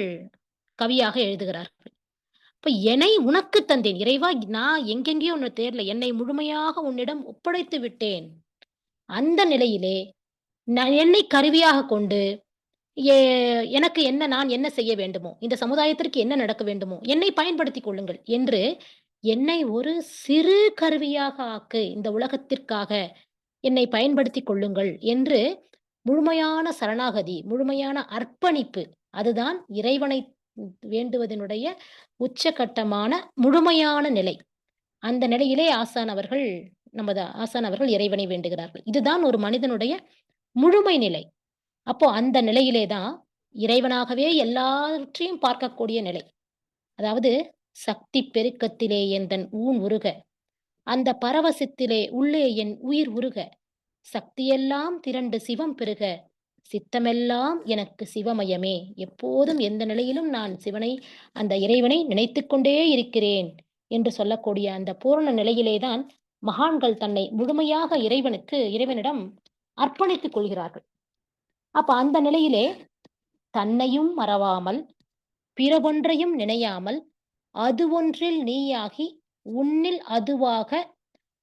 கவியாக எழுதுகிறார்கள். அப்ப "எனை உனக்குத் தந்தேன். இறைவா நான் எங்கெங்கேயோ உன்ன தேடல. என்னை முழுமையாக உன்னிடம் ஒப்படைத்து விட்டேன். அந்த நிலையிலே என்னை கருவியாகக் கொண்டு எ எனக்கு நான் என்ன செய்ய வேண்டுமோ, இந்த சமுதாயத்திற்கு என்ன நடக்க வேண்டுமோ, என்னை பயன்படுத்திக் கொள்ளுங்கள்" என்று என்னை ஒரு சிறு கருவியாக ஆக்கு. இந்த உலகத்திற்காக என்னை பயன்படுத்திக் கொள்ளுங்கள் என்று முழுமையான சரணாகதி, முழுமையான அர்ப்பணிப்பு. அதுதான் இறைவனை வேண்டுவதனுடைய உச்சகட்டமான முழுமையான நிலை. அந்த நிலையிலே நமது ஆசான் அவர்கள் இறைவனை வேண்டுகிறார்கள். இதுதான் ஒரு மனிதனுடைய முழுமை நிலை. அப்போ அந்த நிலையிலே தான் இறைவனாகவே எல்லாவற்றையும் பார்க்கக்கூடிய நிலை. அதாவது "சக்தி பெருக்கத்திலே எந்தன் ஊன் உருக, அந்த பரவசத்திலே உள்ளே என் உயிர் உருக, சக்தியெல்லாம் திரண்டு சிவம் பெருக, சித்தமெல்லாம் எனக்கு சிவமயமே." எப்போதும் எந்த நிலையிலும் நான் அந்த இறைவனை நினைத்துக் கொண்டே இருக்கிறேன் என்று சொல்லக்கூடிய அந்த பூரண நிலையிலே தான் மகான்கள் தன்னை முழுமையாக இறைவனிடம் அர்ப்பணித்துக் கொள்கிறார்கள். அப்ப அந்த நிலையிலே தன்னையும் மறவாமல், பிறவொன்றையும் நினையாமல், அது ஒன்றில் நீயாகி, உன்னில் அதுவாக,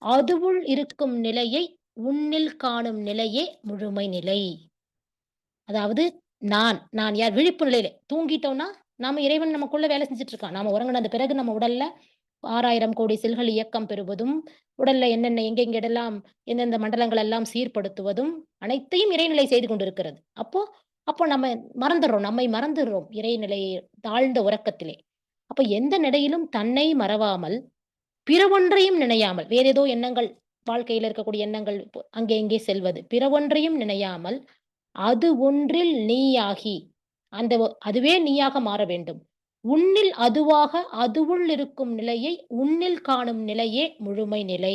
அதுவுள் இருக்கும் நிலையை உன்னில் காணும் நிலையே முழுமை நிலை. அதாவது நான் யார்? விழிப்பு நிலையில. தூங்கிட்டோம்னா, இறைவன் நமக்குள்ள வேலை செஞ்சுட்டு இருக்கான். நாம உறங்குனது பிறகு நம்ம உடல்ல 6000 கோடி செல்கள் இயக்கம் பெறுவதும், உடல்ல என்னென்ன எங்கெங்கெல்லாம் எந்தெந்த மண்டலங்கள் எல்லாம் சீர்படுத்துவதும், அனைத்தையும் இறைநிலை செய்து கொண்டிருக்கிறது. அப்போ அப்போ நம்ம மறந்துர்றோம். நம்மை மறந்துர்றோம் இறைநிலை தாழ்ந்த உறக்கத்திலே. அப்ப எந்த நிலையிலும் தன்னை மறவாமல், பிற ஒன்றையும் நினையாமல், வேற ஏதோ எண்ணங்கள் வாழ்க்கையில இருக்கக்கூடிய எண்ணங்கள் அங்கே இங்கே செல்வது. பிற ஒன்றையும் நினையாமல், அது ஒன்றில் நீயாகி, அதுவே நீயாக மாற வேண்டும். உன்னில் அதுவாக அதுவுள் இருக்கும் நிலையை உன்னில் காணும் நிலையே முழுமை நிலை.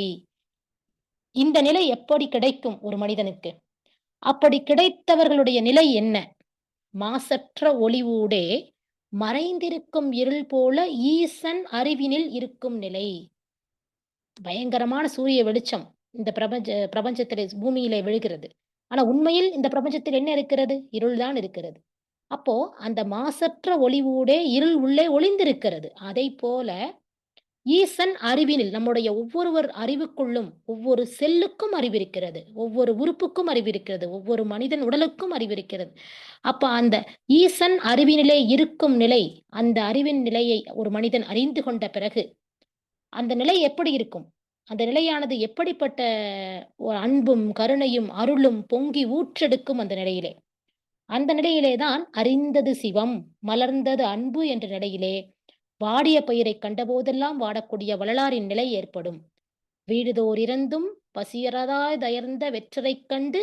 இந்த நிலை எப்படி கிடைக்கும் ஒரு மனிதனுக்கு? அப்படி கிடைத்தவர்களுடைய நிலை என்ன? மாசற்ற ஒளிவூடே மறைந்திருக்கும் இருள் போல ஈசன் அறிவினில் இருக்கும் நிலை. பயங்கரமான சூரிய வெளிச்சம் இந்த பிரபஞ்சத்திலே பூமியிலே விழுகிறது. ஆனா உண்மையில் இந்த பிரபஞ்சத்தில் என்ன இருக்கிறது? இருள் தான் இருக்கிறது. அப்போ அந்த மாசற்ற ஒளிவூடே இருள் உள்ளே ஒளிந்திருக்கிறது. அதைப்போல ஈசன் அறிவினில் நம்முடைய ஒவ்வொருவர் அறிவுக்குள்ளும் ஒவ்வொரு செல்லுக்கும் அறிவிருக்கிறது. ஒவ்வொரு உறுப்புக்கும் அறிவிருக்கிறது. ஒவ்வொரு மனிதன் உடலுக்கும் அறிவிருக்கிறது. அப்ப அந்த ஈசன் அறிவினிலே இருக்கும் நிலை, அந்த அறிவின் நிலையை ஒரு மனிதன் அறிந்து கொண்ட பிறகு, அந்த நிலை எப்படி இருக்கும்? அந்த நிலையானது எப்படிப்பட்ட ஒரு அன்பும், கருணையும், அருளும் பொங்கி ஊற்றெடுக்கும் அந்த நிலையிலே. அந்த நிலையிலே தான் அறிந்தது சிவம், மலர்ந்தது அன்பு என்ற நிலையிலே, வாடிய பயிரைக் கண்டபோதெல்லாம் வாடக்கூடிய வள்ளலாரின் நிலை ஏற்படும். வீடுதோர் இறந்தும் பசியறாதயர்ந்த வெற்றரைக் கண்டு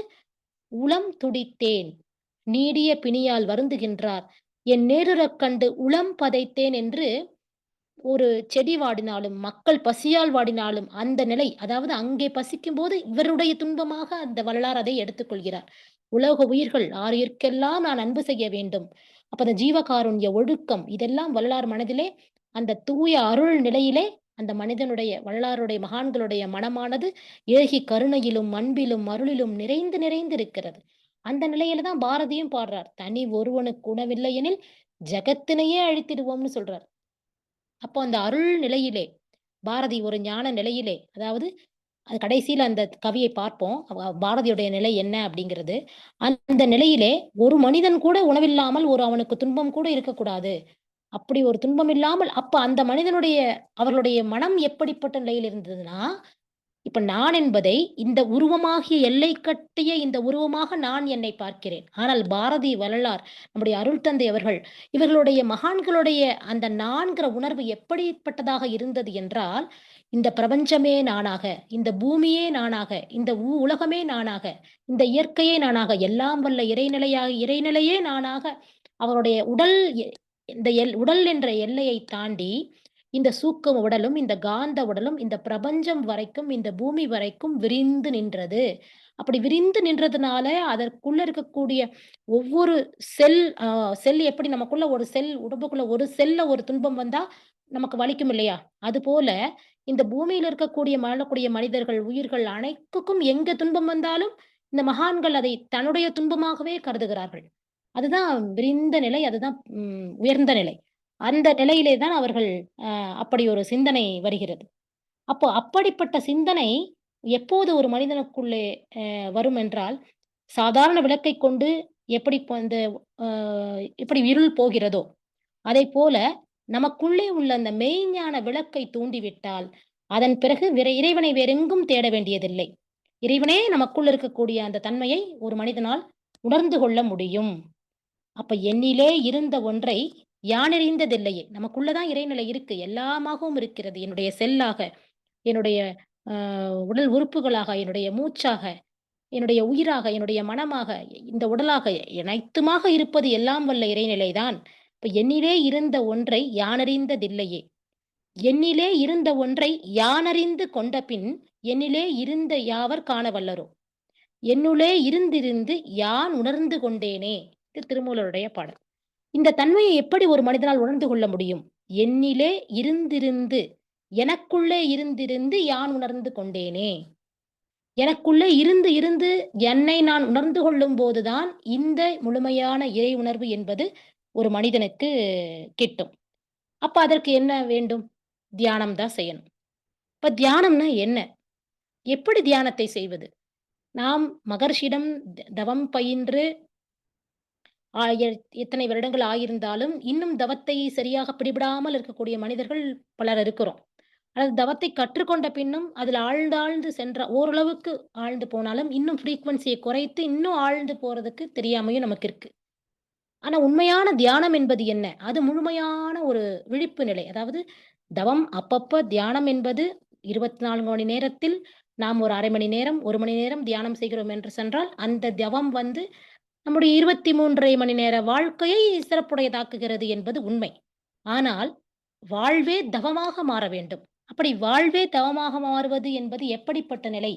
உளம் துடித்தேன். நீடிய பிணியால் வருந்துகின்றார். என் நேருறக் கண்டு உளம் பதைத்தேன் என்று ஒரு செடி வாடினாலும், மக்கள் பசியால் வாடினாலும் அந்த நிலை, அதாவது அங்கே பசிக்கும்போது இவருடைய துன்பமாக அந்த வள்ளலார் அதை எடுத்துக்கொள்கிறார். உலக உயிர்கள் ஆருயிர்க்கெல்லாம் நான் அன்பு செய்ய வேண்டும். அப்ப அந்த ஜீவகாருண்ய ஒழுக்கம் இதெல்லாம் வள்ளலார் மனதிலே அந்த தூய அருள் நிலையிலே அந்த மனிதனுடைய வள்ளலாருடைய மகான்களுடைய மனமானது ஏகி கருணையிலும், அன்பிலும், அருளிலும் நிறைந்து நிறைந்து இருக்கிறது. அந்த நிலையில தான் பாரதியும் பாடுறார். தனி ஒருவனுக்கு உணவில்லையெனில் ஜகத்தினையே அழித்திடுவோம்னு சொல்றார். அப்போ அந்த அருள் நிலையிலே, பாரதி ஒரு ஞான நிலையிலே, அதாவது அது கடைசியில அந்த கவியை பார்ப்போம். பாரதியுடைய நிலை என்ன அப்படிங்கிறது. அந்த நிலையிலே ஒரு மனிதன் கூட உணவில்லாமல் ஒரு அவனுக்கு துன்பம் கூட இருக்கக்கூடாது. அப்படி ஒரு துன்பம் இல்லாமல் அப்ப அந்த மனிதனுடைய அவர்களுடைய மனம் எப்படிப்பட்ட நிலையில் இருந்ததுன்னா, இப்ப நான் என்பதை இந்த உருவமாகிய எல்லை கட்டிய இந்த உருவமாக நான் என்னை பார்க்கிறேன். ஆனால் பாரதி, வள்ளலார், நம்முடைய அருள் தந்தை அவர்கள், இவர்களுடைய மகான்களுடைய அந்த நான்கிற உணர்வு எப்படிப்பட்டதாக இருந்தது என்றால், இந்த பிரபஞ்சமே நானாக, இந்த பூமியே நானாக, இந்த உலகமே நானாக, இந்த இயற்கையே நானாக, எல்லாம் வல்ல இறைநிலையே நானாக, அவருடைய உடல் இந்த உடல் என்ற எல்லையை தாண்டி இந்த சூக்கும உடலும், இந்த காந்த உடலும், இந்த பிரபஞ்சம் வரைக்கும், இந்த பூமி வரைக்கும் விரிந்து நின்றது. அப்படி விரிந்து நின்றதுனால, அதற்குள்ள இருக்கக்கூடிய ஒவ்வொரு செல் செல் எப்படி நமக்குள்ள ஒரு செல் உடம்புக்குள்ள ஒரு செல்ல ஒரு துன்பம் வந்தா, நமக்கு வலிக்கும் இல்லையா? அதுபோல இந்த பூமியில இருக்கக்கூடிய வாழக்கூடிய மனிதர்கள், உயிர்கள் அனைத்துக்கும் எங்க துன்பம் வந்தாலும், இந்த மகான்கள் அதை தன்னுடைய துன்பமாகவே கருதுகிறார்கள். அதுதான் விரிந்த நிலை. அதுதான் உயர்ந்த நிலை. அந்த நிலையிலே தான் அவர்கள் அப்படி ஒரு சிந்தனை வருகிறது. அப்போ அப்படிப்பட்ட சிந்தனை எப்போது ஒரு மனிதனுக்குள்ளே வரும் என்றால், சாதாரண விளக்கைக் கொண்டு எப்படி இந்த அ எப்படி இருள் போகிறதோ, அதைப்போல நமக்குள்ளே உள்ள அந்த மெய்ஞான விளக்கை தூண்டிவிட்டால், அதன் பிறகு இறைவனை வேறெங்கும் தேட வேண்டியதில்லை. இறைவனே நமக்குள் இருக்கக்கூடிய அந்த தன்மையை ஒரு மனிதனால் உணர்ந்து கொள்ள முடியும். அப்ப என்னிலே இருந்த ஒன்றை யானறிந்ததில்லையே. நமக்குள்ள தான் இறைநிலை இருக்கு. எல்லாமாகவும் இருக்கிறது. என்னுடைய செல்லாக, என்னுடைய அ உடல் உறுப்புகளாக, என்னுடைய மூச்சாக, என்னுடைய உயிராக, என்னுடைய மனமாக, இந்த உடலாக அனைத்துமாக இருப்பது எல்லாம் வல்ல இறைநிலை தான். இப்ப என்னிலே இருந்த ஒன்றை யானறிந்ததில்லையே. என்னிலே இருந்த ஒன்றை யானறிந்து கொண்டபின், என்னிலே இருந்த யாவர் காண வல்லரோ. என்னுளே இருந்திருந்து யான் உணர்ந்து கொண்டேனே. இது திருமூலருடைய பாடல். இந்த தன்மையை எப்படி ஒரு மனிதனால் உணர்ந்து கொள்ள முடியும்? என்னிலே இருந்திருந்து, எனக்குள்ளே இருந்திருந்து யான் உணர்ந்து கொண்டேனே. எனக்குள்ளே இருந்து இருந்து என்னை நான் உணர்ந்து கொள்ளும்போது தான், இந்த முழுமையான இறை உணர்வு என்பது ஒரு மனிதனுக்கு கிட்டும். அப்ப அதற்கு என்ன வேண்டும்? தியானம் தான் செய்யணும். இப்ப தியானம்னா என்ன? எப்படி தியானத்தை செய்வது? நாம் மகர்ஷியிடம் தவம் பயின்று எத்தனை வருடங்கள் ஆயிருந்தாலும், இன்னும் தவத்தை சரியாக பிடிபடாமல் இருக்கக்கூடிய மனிதர்கள் பலர் இருக்கிறோம். அதாவது தவத்தை கற்றுக்கொண்ட பின்னும் அதில ஆழ்ந்தாழ்ந்து சென்ற ஓரளவுக்கு ஆழ்ந்து போனாலும், இன்னும் ஃப்ரீக்வன்சிய குறைத்து இன்னும் ஆழ்ந்து போறதுக்கு தெரியாமையும் நமக்கு இருக்கு. ஆனா உண்மையான தியானம் என்பது என்ன? அது முழுமையான ஒரு விழிப்பு நிலை. அதாவது தவம் அப்பப்ப தியானம் என்பது 24 மணி நேரத்தில் நாம் ஒரு 1/2 மணி நேரம், 1 மணி நேரம் தியானம் செய்கிறோம் என்று சென்றால், அந்த தவம் வந்து நம்முடைய 23 1/2 மணி நேர வாழ்க்கையை சிறப்புடையதாக்குகிறது என்பது உண்மை. ஆனால், வாழ்வே தவமாக மாற வேண்டும். அப்படி வாழ்வே தவமாக மாறுவது என்பது எப்படிப்பட்ட நிலை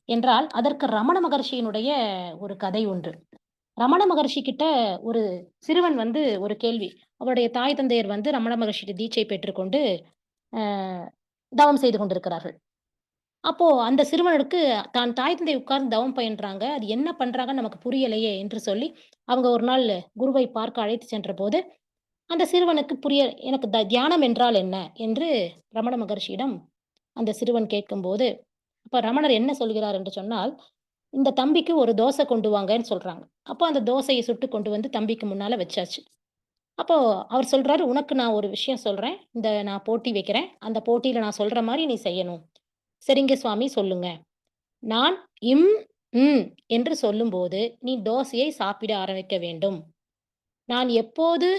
என்றால், அதற்கு ரமண மகர்ஷியினுடைய ஒரு கதை உண்டு. ரமண மகர்ஷி கிட்ட ஒரு சிறுவன் வந்து ஒரு கேள்வி. அவருடைய தாய் தந்தையர் வந்து ரமண மகர்ஷிட்ட தீட்சை பெற்றுக்கொண்டு, அ தவம் செய்து கொண்டிருக்கிறார்கள். அப்போ அந்த சிறுவனுக்கு தான் தாய் தந்தை உட்கார்ந்து தவம் பயின்றாங்க. அது என்ன பண்றாங்கன்னு நமக்கு புரியலையே என்று சொல்லி, அவங்க ஒரு நாள் குருவை பார்க்க அழைத்து சென்றபோது, அந்த சிறுவனுக்கு எனக்கு தியானம் என்றால் என்ன? என்று ரமண மகர்ஷியிடம் அந்த சிறுவன் கேட்கும்போது, அப்ப ரமணர் என்ன சொல்கிறார் என்று சொன்னால், இந்த தம்பிக்கு ஒரு தோசை கொண்டு வாங்கன்னு சொல்றாங்க. அப்போ அந்த தோசைய சுட்டு கொண்டு வந்து தம்பிக்கு முன்னால வச்சாச்சு. அப்போ அவர் சொல்றாரு, "உனக்கு நான் ஒரு விஷயம் சொல்றேன். நான் போட்டி வைக்கிறேன். அந்த போட்டியில நான் சொல்ற மாரி நீ செய்யணும்." "சரிங்க சுவாமி சொல்லுங்க." "நான் இம், ம் என்று சொல்லும்போது, நீ தோசையை சாப்பிட ஆரம்பிக்க வேண்டும். நான் எப்போது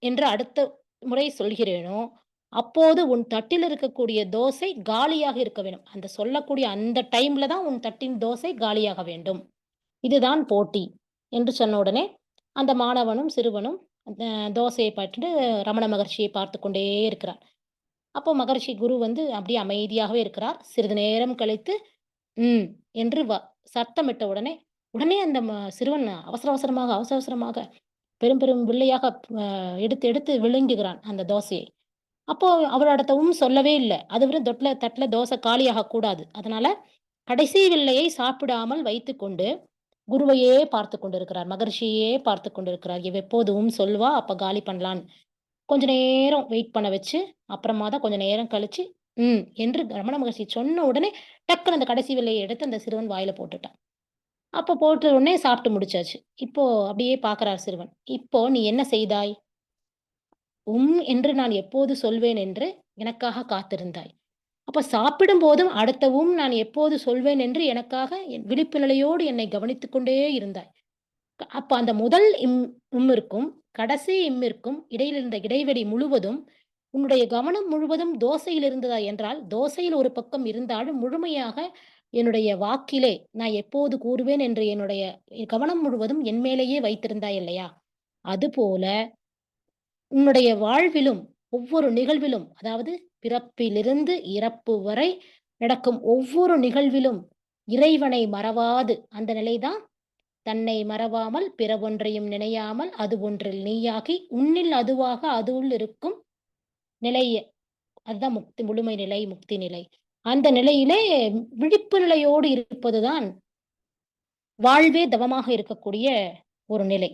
என்று அடுத்த முறை சொல்கிறேனோ, அப்போது உன் தட்டில் இருக்கக்கூடிய தோசை காலியாக இருக்க வேண்டும். அந்த சொல்லக்கூடிய அந்த டைம்ல தான் உன் தட்டின் தோசை காலியாக வேண்டும். இதுதான் போட்டி." என்று சொன்ன உடனே, அந்த மாணவனும், சிறுவனும் அந்த தோசையை பார்த்துட்டு ரமண மகர்ஷியை பார்த்துக் கொண்டே இருக்கிறான். அப்போ மகரிஷி குரு வந்து அப்படியே அமைதியாகவே இருக்கிறார். சிறிது நேரம் கழித்து, ம் என்று சத்தமிட்ட உடனே, உடனே அந்த சிறுவன் அவசர அவசரமாக பெரும் பெரும் வில்லையாக அ எடுத்து எடுத்து விழுங்குகிறான் அந்த தோசையை. அப்போ அவர் அடுத்த சொல்லவே இல்ல. அதுவரை தட்டுல தோசை காலியாகக் கூடாது. அதனால கடைசி வில்லையை சாப்பிடாமல் வைத்துக்கொண்டு, குருவையே பார்த்துக் கொண்டிருக்கிறார். மகரிஷியையே பார்த்துக் கொண்டிருக்கிறார். இவ எப்போது சொல்வா, அப்ப காலி பண்ணலான்னு. கொஞ்ச நேரம் வெயிட் பண்ண வச்சு, அப்புறமா தான் கொஞ்ச நேரம் கழிச்சு, என்று ரமண மகர்ஷி சொன்ன உடனே, டக்குனு அந்த கடைசி வில்லைய எடுத்து அந்த சிறுவன் வாயில போட்டுட்டான். அப்ப போட்ட உடனே சாப்பிட்டு முடிச்சாச்சு. இப்போ அப்படியே பார்க்கிறார் சிறுவன். "இப்போ நீ என்ன செய்தாய்? என்று நான் எப்போது சொல்வேன் என்று எனக்காக காத்திருந்தாய். அப்ப சாப்பிடும்போதும் அடுத்த நான் எப்போது சொல்வேன் என்று எனக்காக என் விழிப்பு நிலையோடு என்னை கவனித்துக் கொண்டே இருந்தாய். அப்ப அந்த முதல் இம்மிற்கும், கடைசி இம்மிற்கும் இடையில் இருந்த இடைவெளி முழுவதும், உன்னுடைய கவனம் முழுவதும் தோசையில் இருந்ததா என்றால், தோசையில் ஒரு பக்கம் இருந்தாலும் முழுமையாக என்னுடைய வாக்கிலே நான் எப்போது கூறுவேன் என்று என்னுடைய கவனம் முழுவதும் என் மேலேயே வைத்திருந்தாய் இல்லையா? அதுபோல உன்னுடைய வாழ்விலும் ஒவ்வொரு நிகழ்விலும், அதாவது பிறப்பிலிருந்து இறப்பு வரை நடக்கும் ஒவ்வொரு நிகழ்விலும் இறைவனை மறவாது அந்த நிலைதான் தன்னை மறவாமல் பிறவொன்றையும் நினையாமல் அது ஒன்றில் நீயாகி உன்னில் அதுவாக அதுவுள் இருக்கும் நிலை. அதுதான் முழுமை நிலை, முக்தி நிலை. அந்த நிலையிலே விழிப்பு நிலையோடு இருப்பதுதான் வாழ்வே தவமாக இருக்கக்கூடிய ஒரு நிலை.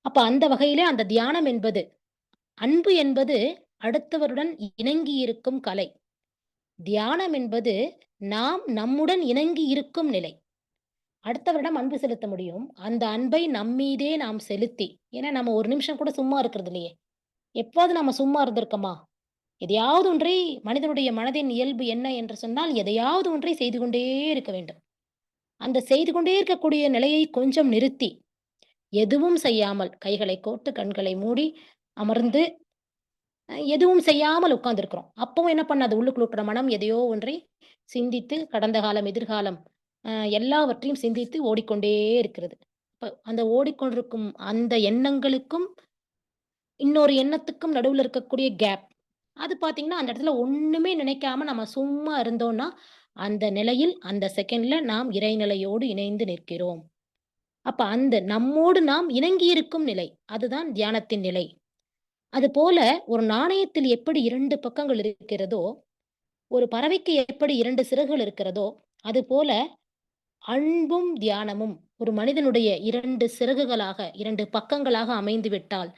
அப்ப அந்த வகையிலே அந்த தியானம் என்பது, அன்பு என்பது அடுத்தவருடன் இணங்கி இருக்கும் கலை. தியானம் என்பது நாம் நம்முடன் இணங்கி இருக்கும் நிலை. அடுத்தவரிடம் அன்பு செலுத்த முடியும். அந்த அன்பை நம்மீதே நாம் செலுத்தி, ஏன்னா நம்ம ஒரு நிமிஷம் கூட சும்மா இருக்கிறது இல்லையே! எப்பவாவது நம்ம சும்மா இருந்திருக்கோமா? எதையாவது ஒன்றை மனிதனுடைய மனதின் இயல்பு என்ன என்று சொன்னால், எதையாவது ஒன்றை செய்து கொண்டே இருக்க வேண்டும். அந்த செய்து கொண்டே இருக்கக்கூடிய நிலையை கொஞ்சம் நிறுத்தி, எதுவும் செய்யாமல் கைகளை கோர்த்து, கண்களை மூடி அமர்ந்து, எதுவும் செய்யாமல் உட்கார்ந்திருக்கிறோம். அப்பவும் என்ன பண்ணாது? உள்ளுக்குள்ள இருக்கிற மனம் எதையோ ஒன்றை சிந்தித்து, கடந்த காலம், எதிர்காலம் அ எல்லாவற்றையும் சிந்தித்து ஓடிக்கொண்டே இருக்கிறது. அந்த ஓடிக்கொண்டிருக்கும் அந்த எண்ணங்களுக்கும், இன்னொரு எண்ணத்துக்கும் நடுவுல இருக்கக்கூடிய கேப். அது பார்த்தீங்கன்னா, அந்த இடத்துல ஒண்ணுமே நினைக்காம நம்ம சும்மா இருந்தோம்னா, அந்த நிலையில், அந்த செகண்ட்ல நாம் இறைநிலையோடு இணைந்து நிற்கிறோம். அப்ப அந்த நம்மோடு நாம் இணங்கியிருக்கும் நிலை. அதுதான் தியானத்தின் நிலை. அதுபோல ஒரு நாணயத்தில் எப்படி 2 பக்கங்கள் இருக்கிறதோ, ஒரு பறவைக்கு எப்படி 2 சிறகுகள் இருக்கிறதோ, அதுபோல அன்பும், தியானமும் ஒரு மனிதனுடைய 2 சிறகுகளாக, 2 பக்கங்களாக அமைந்து விட்டால்,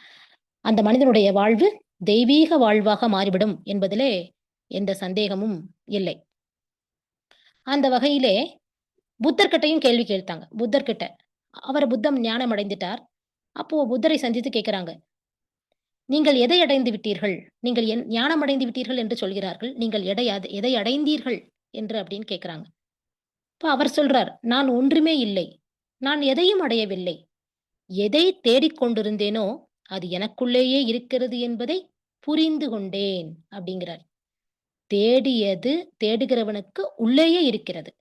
அந்த மனிதனுடைய வாழ்வு தெய்வீக வாழ்வாக மாறிவிடும் என்பதிலே எந்த சந்தேகமும் இல்லை. அந்த வகையிலே புத்தர் கிட்டயும் கேள்வி கேட்டாங்க. புத்தர் கிட்ட. புத்தம் ஞானம் அடைந்துட்டார். அப்போ புத்தரை சந்தித்து கேட்கிறாங்க. நீங்கள் எதை அடைந்து விட்டீர்கள்? நீங்கள் ஞானம் அடைந்து விட்டீர்கள் என்று சொல்கிறார்கள். நீங்கள் எதை அடைந்தீர்கள் என்று அப்படின்னு கேட்கிறாங்க. அப்ப அவர் சொல்றார், "நான் ஒன்றுமே இல்லை. நான் எதையும் அடையவில்லை. எதை தேடிக் கொண்டிருந்தேனோ, அது எனக்குள்ளேயே இருக்கிறது என்பதை புரிந்து கொண்டேன்." அப்படிங்கிறார். தேடியது தேடுகிறவனுக்கு உள்ளேயே இருக்கிறது.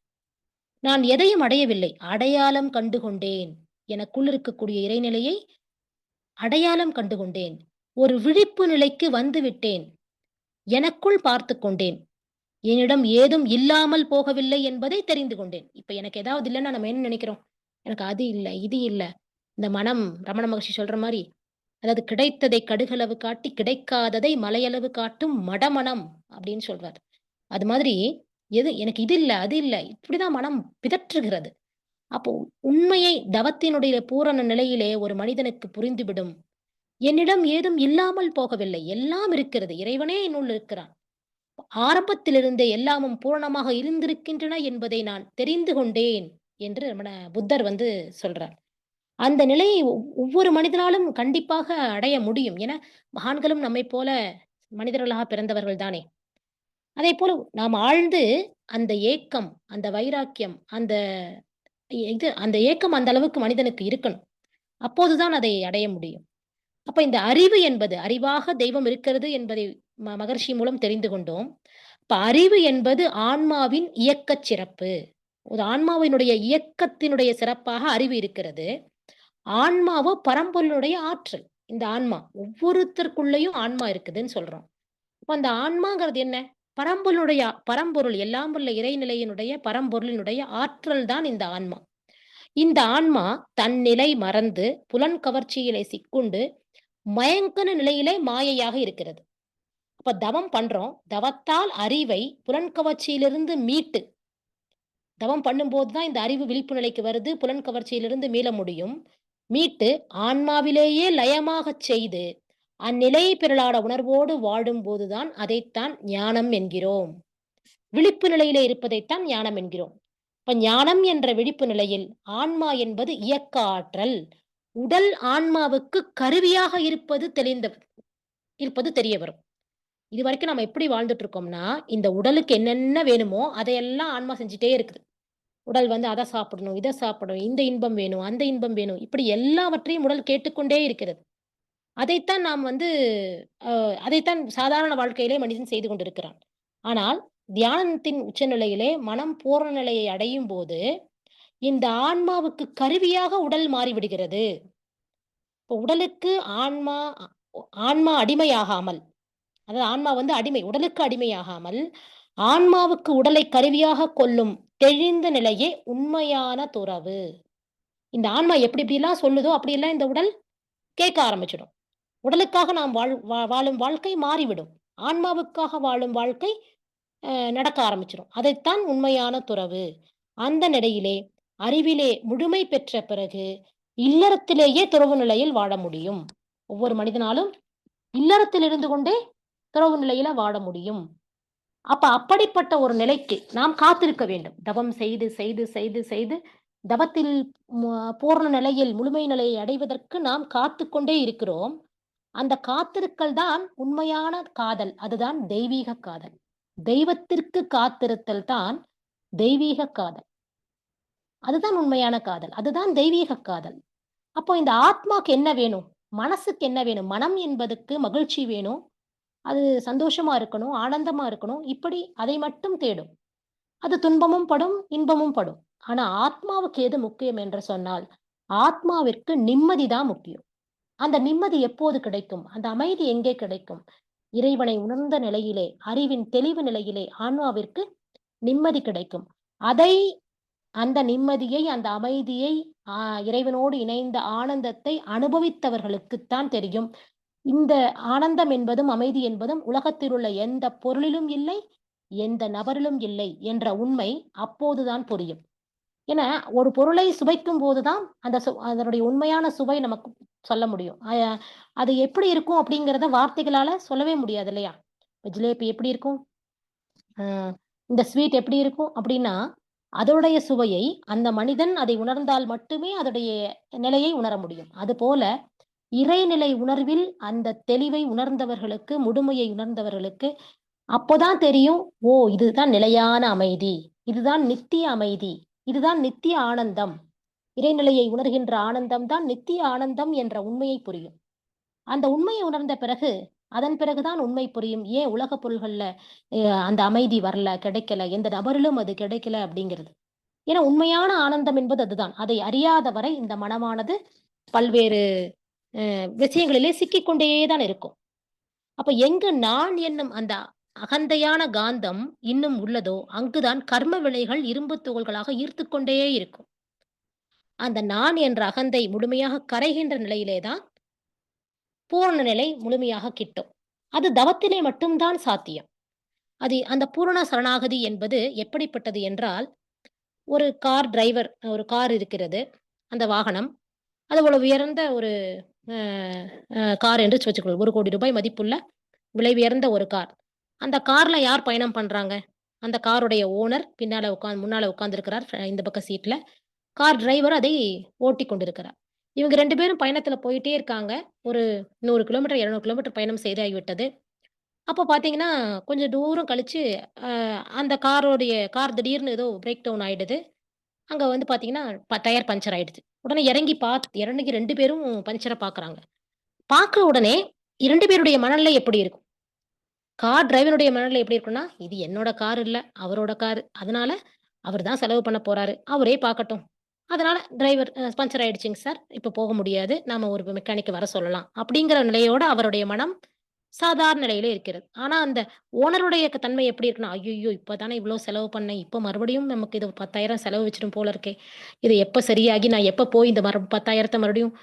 நான் எதையும் அடையவில்லை. அடையாளம் கண்டு கொண்டேன். எனக்குள் இருக்கக்கூடிய இறைநிலையை அடையாளம் கண்டு கொண்டேன். ஒரு விழிப்பு நிலைக்கு வந்து விட்டேன். எனக்குள் பார்த்துக் கொண்டேன். என்னிடம் ஏதும் இல்லாமல் போகவில்லை என்பதை தெரிந்து கொண்டேன். இப்ப எனக்கு ஏதாவது இல்லன்னா நம்ம என்ன நினைக்கிறோம்? எனக்கு அது இல்ல, இது இல்ல. இந்த மனம் ரமண மகர்ஷி சொல்ற மாரி, அதாவது கிடைத்ததை கடுகளவு காட்டி, கிடைக்காததை மலையளவு காட்டும் மடமனம் அப்படின்னு சொல்றார். அது மாதிரி எனக்கு இது இல்ல, அது இல்ல. இப்படிதான் மனம் பிதற்றுகிறது. அப்போ உண்மையை தவத்தினுடைய பூரண நிலையிலே ஒரு மனிதனுக்கு புரிந்துவிடும். என்னிடம் ஏதும் இல்லாமல் போகவில்லை. எல்லாம் இருக்கிறது. இறைவனே என்னுள் இருக்கிறான். ஆரம்பத்திலிருந்தே எல்லாமும் பூரணமாக இருந்திருக்கின்றன என்பதை நான் தெரிந்து கொண்டேன் என்று புத்தர் சொல்றார். அந்த நிலையை ஒவ்வொரு மனிதனாலும் கண்டிப்பாக அடைய முடியும். ஏன்னா, மகான்களும் நம்மைப் போல மனிதர்களாக பிறந்தவர்கள் தானே! அதேபோல நாம் ஆழ்ந்து அந்த ஏக்கம், அந்த வைராக்கியம், அந்த ஏக்கம் அந்த அளவுக்கு மனிதனுக்கு இருக்கணும். அப்போதுதான் அதை அடைய முடியும். அப்ப இந்த அறிவு என்பது அறிவாக தெய்வம் இருக்கிறது என்பதை மகர்ஷி மூலம் தெரிந்து கொண்டோம். இப்ப அறிவு என்பது ஆன்மாவின் இயக்கச் சிறப்பு. ஒரு ஆன்மாவினுடைய இயக்கத்தினுடைய சிறப்பாக அறிவு இருக்கிறது. ஆன்மாவோ பரம்பொருளுடைய ஆற்றல். இந்த ஆன்மா ஒவ்வொருத்தருக்குள்ளேயும் ஆன்மா இருக்குதுன்னு சொல்றோம். அப்ப அந்த ஆன்மாங்கிறது என்ன? பரம்பொருள் எல்லாம் வல்ல இறைநிலையினுடைய பரம்பொருளினுடைய ஆற்றல் தான் இந்த ஆன்மா. இந்த ஆன்மா தன் நிலை மறந்து புலன் கவர்ச்சியிலே சிக்குண்டு மயங்கன நிலையிலே மாயையாக இருக்கிறது. அப்ப தவம் பண்றோம். தவத்தால் அறிவை புலன்கவர்ச்சியிலிருந்து மீட்டு தவம் பண்ணும்போது தான் இந்த அறிவு விழிப்பு நிலைக்கு வருது. புலன்கவர்ச்சியிலிருந்து மீள முடியும். மீட்டு ஆன்மாவிலேயே லயமாகச் செய்து, அந்நிலை பிறழாத உணர்வோடு வாழும்போது தான் அதைத்தான் ஞானம் என்கிறோம். விழிப்பு நிலையிலே இருப்பதைத்தான் ஞானம் என்கிறோம். இப்ப ஞானம் என்ற விழிப்பு நிலையில் ஆன்மா என்பது இயக்க ஆற்றல். உடல் ஆன்மாவுக்கு கருவியாக இருப்பது தெரிய வரும். இதுவரைக்கும் நம்ம எப்படி வாழ்ந்துட்டு இருக்கோம்னா, இந்த உடலுக்கு என்னென்ன வேணுமோ, அதையெல்லாம் ஆன்மா செஞ்சுட்டே இருக்குது. உடல் அத சாப்பிடணும், இத சாப்பிடணும், இந்த இன்பம் வேணும், அந்த இன்பம் வேணும். இப்படி எல்லாவற்றையும் உடல் கேட்டுக்கொண்டே இருக்கிறது. அதைத்தான் நாம் அ அதைத்தான் சாதாரண வாழ்க்கையிலே மனிதன் செய்து கொண்டிருக்கிறான். ஆனால் தியானத்தின் உச்சநிலையிலே மனம் பூரண நிலையை அடையும்போது, இந்த ஆன்மாவுக்கு கருவியாக உடல் மாறிவிடுகிறது. இப்போ உடலுக்கு ஆன்மா ஆன்மா அடிமையாகாமல் அதாவது ஆன்மா அடிமை. உடலுக்கு அடிமையாகாமல், ஆன்மாவுக்கு உடலை கருவியாகக் கொள்ளும் தெளிந்த நிலையே உண்மையான துறவு. இந்த ஆன்மா எப்படி எப்படிலாம் சொல்லுதோ, அப்படியெல்லாம் இந்த உடல் கேட்க ஆரம்பிச்சுடும். உடலுக்காக நாம் வாழும் வாழ்க்கை மாறிவிடும். ஆன்மாவுக்காக வாழும் வாழ்க்கை நடக்க ஆரம்பிச்சுரும். அதைத்தான் உண்மையான துறவு. அந்த நிலையிலே, அறிவிலே முழுமை பெற்ற பிறகு, இல்லறத்திலேயே துறவு நிலையில் வாழ முடியும். ஒவ்வொரு மனிதனாலும் இல்லறத்தில் இருந்து கொண்டே துறவு நிலையில வாழ முடியும். அப்ப அப்படிப்பட்ட ஒரு நிலைக்கு நாம் காத்திருக்க வேண்டும். தவம் செய்து, செய்து, செய்து, செய்து தவத்தில் பூரண நிலையில் முழுமை நிலையை அடைவதற்கு நாம் காத்துக்கொண்டே இருக்கிறோம். அந்த காத்திருத்தல் தான் உண்மையான காதல். அதுதான் தெய்வீக காதல். தெய்வத்திற்கு காத்திருத்தல் தான் தெய்வீக காதல். அதுதான் உண்மையான காதல். அதுதான் தெய்வீக காதல். அப்போ இந்த ஆத்மாக்கு என்ன வேணும்? மனசுக்கு என்ன வேணும்? மனம் என்பதுக்கு மகிழ்ச்சி வேணும். அது சந்தோஷமா இருக்கணும், ஆனந்தமா இருக்கணும். இப்படி அதை மட்டும் தேடும். அது துன்பமும் படும், இன்பமும் படும். ஆனா ஆத்மாவுக்கு எது முக்கியம் என்று சொன்னால், ஆத்மாவிற்கு நிம்மதி தான் முக்கியம். அந்த நிம்மதி எப்போது கிடைக்கும்? அந்த அமைதி எங்கே கிடைக்கும்? இறைவனை உணர்ந்த நிலையிலே, அறிவின் தெளிவு நிலையிலே ஆன்மாவிற்கு நிம்மதி கிடைக்கும். அதை அந்த நிம்மதியை, அந்த அமைதியை, ஆ இறைவனோடு இணைந்த ஆனந்தத்தை அனுபவித்தவர்களுக்குத்தான் தெரியும். இந்த ஆனந்தம் என்பதும், அமைதி என்பதும் உலகத்தில் உள்ள எந்த பொருளிலும் இல்லை, எந்த நபரிலும் இல்லை என்ற உண்மை அப்போதுதான் புரியும். ஏன்னா, ஒரு பொருளை சுவைக்கும்போது தான் அதனுடைய உண்மையான சுவை நமக்கு சொல்ல முடியும். அது எப்படி இருக்கும் அப்படிங்கிறத வார்த்தைகளால சொல்லவே முடியாது இல்லையா? ஜிலேபி எப்படி இருக்கும்? அ இந்த ஸ்வீட் எப்படி இருக்கும்? அப்படின்னா, அதோடைய சுவையை அந்த மனிதன் அதை உணர்ந்தால் மட்டுமே அதோடைய நிலையை உணர முடியும். அதுபோல இறைநிலை உணர்வில் அந்த தெளிவை உணர்ந்தவர்களுக்கு, முழுமையை உணர்ந்தவர்களுக்கு அப்போதான் தெரியும், ஓ! இதுதான் நிலையான அமைதி. இதுதான் நித்திய அமைதி. இதுதான் நித்திய ஆனந்தம். இறைநிலையை உணர்கின்ற ஆனந்தம் தான் நித்திய ஆனந்தம் என்ற உண்மையை புரியும். அந்த உண்மையை உணர்ந்த பிறகு, அதன் பிறகு தான் உண்மை புரியும். ஏன் உலகப் பொருள்கள்ல அ அந்த அமைதி வரல, கிடைக்கல, எந்த நபரிலும் அது கிடைக்கல அப்படிங்கிறது. ஏன்னா உண்மையான ஆனந்தம் என்பது அதுதான். அதை அறியாத வரை இந்த மனமானது பல்வேறு விஷயங்களிலே சிக்கிக்கொண்டே தான் இருக்கும். அப்ப எங்கு நான் என்னும் அந்த அகந்தையான காந்தம் இன்னும் உள்ளதோ, அங்குதான் கர்ம வினைகள் இரும்புத் துகள்களாக ஈர்த்துக் கொண்டே இருக்கும். அந்த நான் என்ற அகந்தை முழுமையாக கரைகின்ற நிலையிலே தான் பூரண நிலை முழுமையாக கிட்டும். அது தவத்திலே மட்டும் தான் சாத்தியம். அது அந்த பூரண சரணாகதி என்பது எப்படிப்பட்டது என்றால், ஒரு கார் டிரைவர் ஒரு கார் இருக்கிறது. அந்த வாகனம். அது அவ்வளவு உயர்ந்த ஒரு அ கார் என்று வச்சுக்கொள்வோம். ரூ. 1,00,00,000 மதிப்புள்ள விலை உயர்ந்த ஒரு கார். அந்த கார்ல யார் பயணம் பண்றாங்க? அந்த காருடைய ஓனர் முன்னால உட்கார்ந்திருக்கிறார். இந்த பக்க சீட்ல. கார் டிரைவர் அதை ஓட்டிக் கொண்டிருக்கிறார். இவங்க 2 பேரும் பயணத்துல போயிட்டே இருக்காங்க. ஒரு 100 கிலோமீட்டர், 200 கிலோமீட்டர் பயணம் செய்தாகிவிட்டது. அப்போ பார்த்தீங்கன்னா, கொஞ்சம் தூரம் கழிச்சு அ அந்த கார் திடீர்னு ஏதோ பிரேக் டவுன் ஆயிடுது. அங்க வந்து பார்த்தீங்கன்னா, டயர் பஞ்சர் ஆயிடுச்சு. உடனே இறங்கி 2 பேரும் பஞ்சர பார்க்குறாங்க. பார்க்க உடனே 2 பேருடைய மனநிலை எப்படி இருக்கும்? கார் டிரைவருடைய மனநிலை எப்படி இருக்கும்னா, இது என்னோட கார் இல்ல, அவரோட காரு. அதனால அவர் தான் செலவு பண்ண போறாரு. அவரே பார்க்கட்டும். அதனால டிரைவர் பஞ்சர் ஆயிடுச்சுங்க சார். இப்ப போக முடியாது. நாம ஒரு மெக்கானிக்க வர சொல்லலாம். அப்படிங்கிற நிலையோட அவருடைய மனம் சாதாரண நிலையில இருக்கிறது. ஆனா அந்த ஓனருடைய தன்மை எப்படி இருக்குன்னா, "ஐய்யய்யோ! இப்ப தானே இவ்ளோ செலவு பண்ணேன். இப்ப மறுபடியும் நமக்கு இது 10,000 செலவு வச்சுரும் போல இருக்கே. இது எப்ப சரியாகி நான் எப்ப போய் இந்த 10,000த்த மறுபடியும்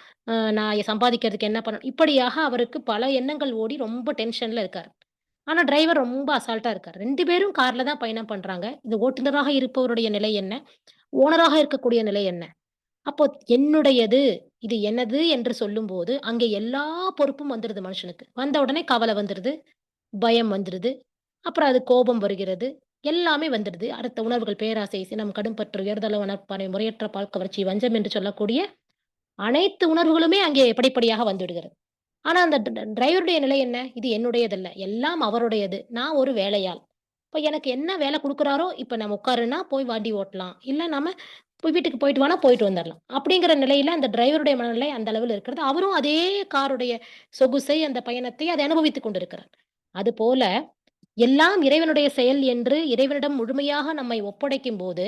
நான் சம்பாதிக்கிறதுக்கு என்ன பண்ணணும்?" இப்படியாக அவருக்கு பல எண்ணங்கள் ஓடி ரொம்ப டென்ஷன்ல இருக்காரு. ஆனா டிரைவர் ரொம்ப அசால்ட்டா இருக்காரு. 2 பேரும் கார்ல தான் பயணம் பண்றாங்க. இந்த ஓட்டுநராக இருப்பவருடைய நிலை என்ன? ஓனராக இருக்கக்கூடிய நிலை என்ன? அப்போ என்னுடையது, இது எனது என்று சொல்லும்போது, அங்கே எல்லா பொறுப்பும் வந்துருது மனுஷனுக்கு. வந்த உடனே கவலை வந்துருது, பயம் வந்துருது, அப்புறம் அது கோபம் வருகிறது. எல்லாமே வந்துடுது. அடுத்த உணர்வுகள் பேராசை, சினம், கடும்பற்று, உயர்தல மனப்பான்மை, முறையற்ற பால்கவர்ச்சி, வஞ்சம் என்று சொல்லக்கூடிய அனைத்து உணர்வுகளுமே அங்கே படிப்படியாக வந்துவிடுகிறது. ஆனா, அந்த டிரைவருடைய நிலை என்ன? இது என்னுடையதல்ல. எல்லாம் அவருடையது. நான் ஒரு வேலையாள். இப்ப எனக்கு என்ன வேலை குடுக்குறாரோ, இப்ப நம்ம உட்காருன்னா போய் வண்டி ஓட்டலாம். இல்ல நாம போய் வீட்டுக்கு போயிட்டு வான்னா போயிட்டு வந்துரலாம். அப்படிங்கிற நிலையில அந்த டிரைவருடைய மனநிலை அந்த அளவுல இருக்கிறது. அவரும் அதே காருடைய சொகுசை, அந்த பயணத்தை அதை அனுபவித்துக் கொண்டிருக்கிறார். அதுபோல எல்லாம் இறைவனுடைய செயல் என்று இறைவனிடம் முழுமையாக நம்மை ஒப்படைக்கும்போது,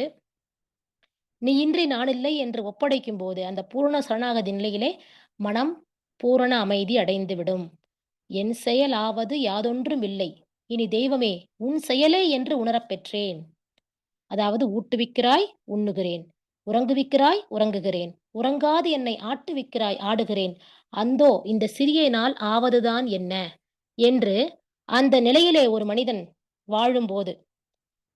"நீ இன்றி நான் இல்லை" என்று ஒப்படைக்கும்போது, அந்த பூரண சரணாகதி நிலையிலே மனம் பூரண அமைதி அடைந்துவிடும். என் செயல் ஆவது யாதொன்றுமில்லை. இனி தெய்வமே! உன் செயலே என்று உணரப் பெற்றேன். அதாவது ஊட்டுவிக்கிறாய், உண்ணுகிறேன். உறங்குவிக்கிறாய், உறங்குகிறேன். உறங்காது என்னை ஆட்டுவிக்கிறாய், ஆடுகிறேன். அந்தோ இந்த சிறிய நாள் ஆவதுதான் என்ன? என்று அந்த நிலையிலே ஒரு மனிதன் வாழும்போது,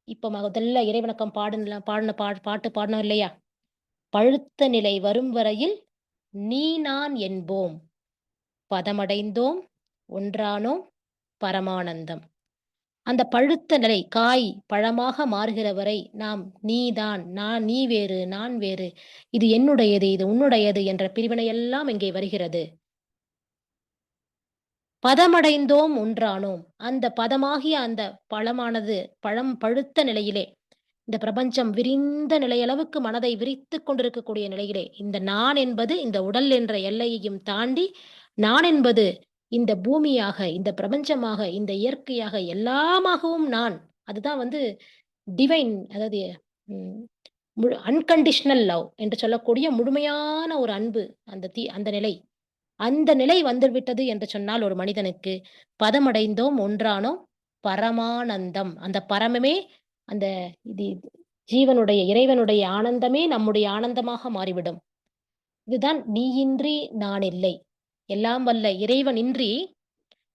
இப்ப முதல்ல இறைவணக்கம் பாடுன பாட்டு பாடுனோம் இல்லையா? பழுத்த நிலை வரும் வரையில் நீ நான் என்போம். பதமடைந்தோம், ஒன்றானோம், பரமானந்தம். அந்த பழுத்த நிலை, காய் பழமாக மாறுகிற வரை நாம் நீதான், நீ வேறு, நான் வேறு, இது என்னுடையது, இது உன்னுடையது என்ற பிரிவினை எல்லாம் இங்கே வருகிறது. பதமடைந்தோம், ஒன்றானோம். அந்த பதமாகிய அந்த பழம் பழுத்த நிலையிலே, இந்த பிரபஞ்சம் விரிந்த நிலையளவுக்கு மனதை விரித்துக் கொண்டிருக்கக்கூடிய நிலையிலே, இந்த நான் என்பது இந்த உடல் என்ற எல்லையையும் தாண்டி, நான் என்பது இந்த பூமியாக, இந்த பிரபஞ்சமாக, இந்த இயற்கையாக எல்லாமாகவும் நான். அதுதான் வந்து டிவைன் அதாவது ம் அன்கண்டிஷனல் லவ் என்று சொல்லக்கூடிய முழுமையான ஒரு அன்பு. அந்த நிலை. அந்த நிலை வந்துவிட்டது என்று சொன்னால் ஒரு மனிதனுக்கு, பதமடைந்தோம், ஒன்றானோம், பரமானந்தம். அந்த பரமமே அந்த இது ஜீவனுடைய, இறைவனுடைய ஆனந்தமே நம்முடைய ஆனந்தமாக மாறிவிடும். இதுதான் நீயின்றி நான் இல்லை. எல்லாம் வல்ல இறைவனின்றி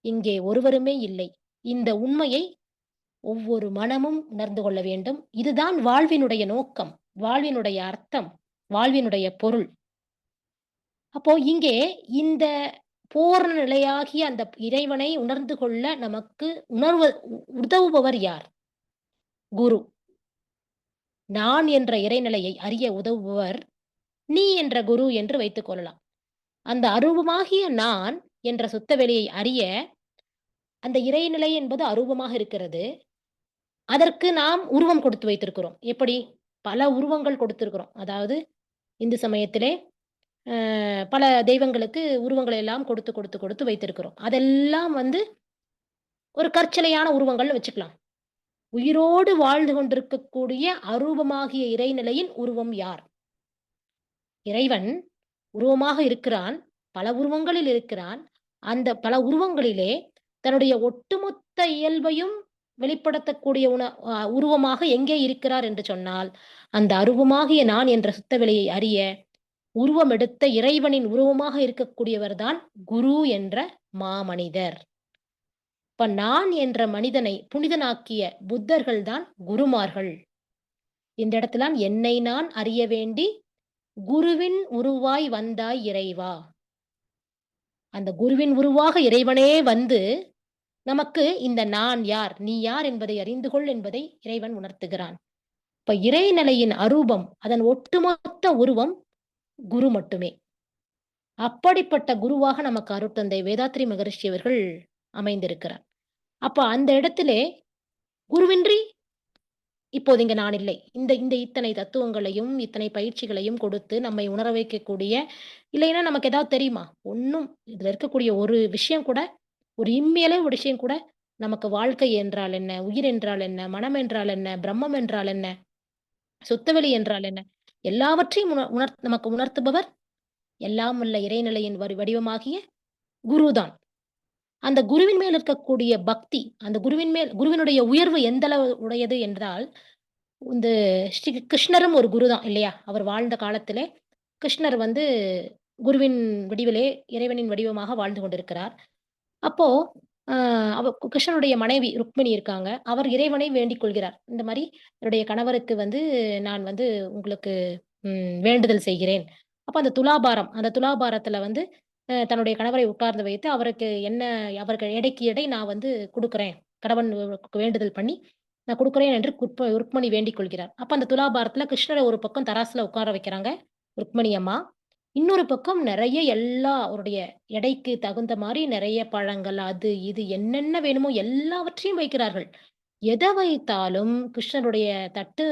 இங்கே ஒருவருமே இல்லை. இந்த உண்மையை ஒவ்வொரு மனமும் உணர்ந்து கொள்ள வேண்டும். இதுதான் வாழ்வினுடைய நோக்கம், வாழ்வினுடைய அர்த்தம், வாழ்வினுடைய பொருள். அப்போ இங்கே இந்த பூரண நிலையாகிய அந்த இறைவனை உணர்ந்து கொள்ள நமக்கு உதவுபவர் யார்? குரு. நான் என்ற இறைநிலையை அறிய உதவுபவர் நீ என்ற குரு என்று வைத்துக் கொள்ளலாம். அந்த அரூபமாகிய நான் என்ற சுத்தவெளியை அறிய, அந்த இறைநிலை என்பது அரூபமாக இருக்கிறது. அதற்கு நாம் உருவம் கொடுத்து வைத்திருக்கிறோம். எப்படி? பல உருவங்கள் கொடுத்திருக்கிறோம். அதாவது இந்து சமயத்திலே பல தெய்வங்களுக்கு உருவங்களை எல்லாம் கொடுத்து, கொடுத்து, கொடுத்து வைத்திருக்கிறோம். அதெல்லாம் வந்து ஒரு கற்சிலையான உருவங்கள்னு வச்சுக்கலாம். உயிரோடு வாழ்ந்து கொண்டிருக்கக்கூடிய அரூபமாகிய இறைநிலையின் உருவம் யார்? இறைவன் உருவமாக இருக்கிறான். பல உருவங்களில் இருக்கிறான். அந்த பல உருவங்களிலே தன்னுடைய ஒட்டுமொத்த இயல்பையும் வெளிப்படுத்தக்கூடிய உருவமாக எங்கே இருக்கிறார் என்று சொன்னால், அந்த அருவமாகிய நான் என்ற சுத்தவெளியை அறிய, உருவம் எடுத்த இறைவனின் உருவமாக இருக்கக்கூடியவர் தான் குரு என்ற மாமனிதர். இப்ப நான் என்ற மனிதனை புனிதனாக்கிய புத்தர்கள் தான் குருமார்கள். இந்த இடத்திலாம் என்னை நான் அறிய வேண்டி, குருவின் உருவாய் வந்தாய் இறைவா! அந்த குருவின் உருவாக இறைவனே வந்து, நமக்கு இந்த நான் யார்? நீ யார்? என்பதை அறிந்து கொள் என்பதை இறைவன் உணர்த்துகிறான். இப்ப இறைநிலையின் அரூபம், அதன் ஒட்டுமொத்த உருவம் குரு மட்டுமே. அப்படிப்பட்ட குருவாக நமக்கு அருட்தந்தை வேதாத்ரி மகரிஷி அவர்கள் அமைந்திருக்கிறார். அப்ப அந்த இடத்திலே குருவின்றி இப்போது இங்க நான் இல்லை. இந்த இந்த இத்தனை தத்துவங்களையும், இத்தனை பயிற்சிகளையும் கொடுத்து நம்மை உணர வைக்கக்கூடிய இல்லைன்னா நமக்கு ஏதாவது தெரியுமா? ஒண்ணும் இதுல இருக்கக்கூடிய ஒரு விஷயம் கூட, ஒரு இம்மியளவு ஒரு விஷயம் கூட நமக்கு வாழ்க்கை என்றால் என்ன? உயிர் என்றால் என்ன? மனம் என்றால் என்ன? பிரம்மம் என்றால் என்ன? சுத்தவெளி என்றால் என்ன? எல்லாவற்றையும் நமக்கு உணர்த்துபவர் எல்லாம் வல்ல இறைநிலையின் வடிவமாகிய குருதான். அந்த குருவின் மேல் இருக்கக்கூடிய பக்தி, அந்த குருவினுடைய உயர்வு எந்த அளவு உடையது என்றால், இந்த ஸ்ரீ கிருஷ்ணரும் ஒரு குரு தான் இல்லையா? அவர் வாழ்ந்த காலத்திலே கிருஷ்ணர் வந்து குருவின் வடிவிலே இறைவனின் வடிவமாக வாழ்ந்து கொண்டிருக்கிறார். அப்போ அ கிருஷ்ணனுடைய மனைவி ருக்மிணி இருக்காங்க. அவர் இறைவனை வேண்டிக் கொள்கிறார். இந்த மாரி என்னுடைய கணவருக்கு வந்து நான் வந்து உங்களுக்கு வேண்டுதல் செய்கிறேன். அப்ப அந்த துலாபாரத்துல வந்து தன்னுடைய கணவரை உட்கார்ந்து வைத்து அவருக்கு என்ன அவருக்கு எடைக்கு எடை நான் வந்து குடுக்குறேன். கணவன் வேண்டுதல் பண்ணி நான் குடுக்குறேன் என்று ருக்மணி வேண்டிக் கொள்கிறார். அப்ப அந்த துலாபாரத்துல கிருஷ்ணர ஒரு பக்கம் தராசுல உட்கார வைக்கிறாங்க ருக்மணி அம்மா. இன்னொரு பக்கம் நெறைய எல்லா அவருடைய எடைக்கு தகுந்த மாரி நெறைய பழங்கள், அது இது என்னென்ன வேணுமோ எல்லாவற்றையும் வைக்கிறார்கள். எத வைத்தாலும் கிருஷ்ணருடைய தட்டு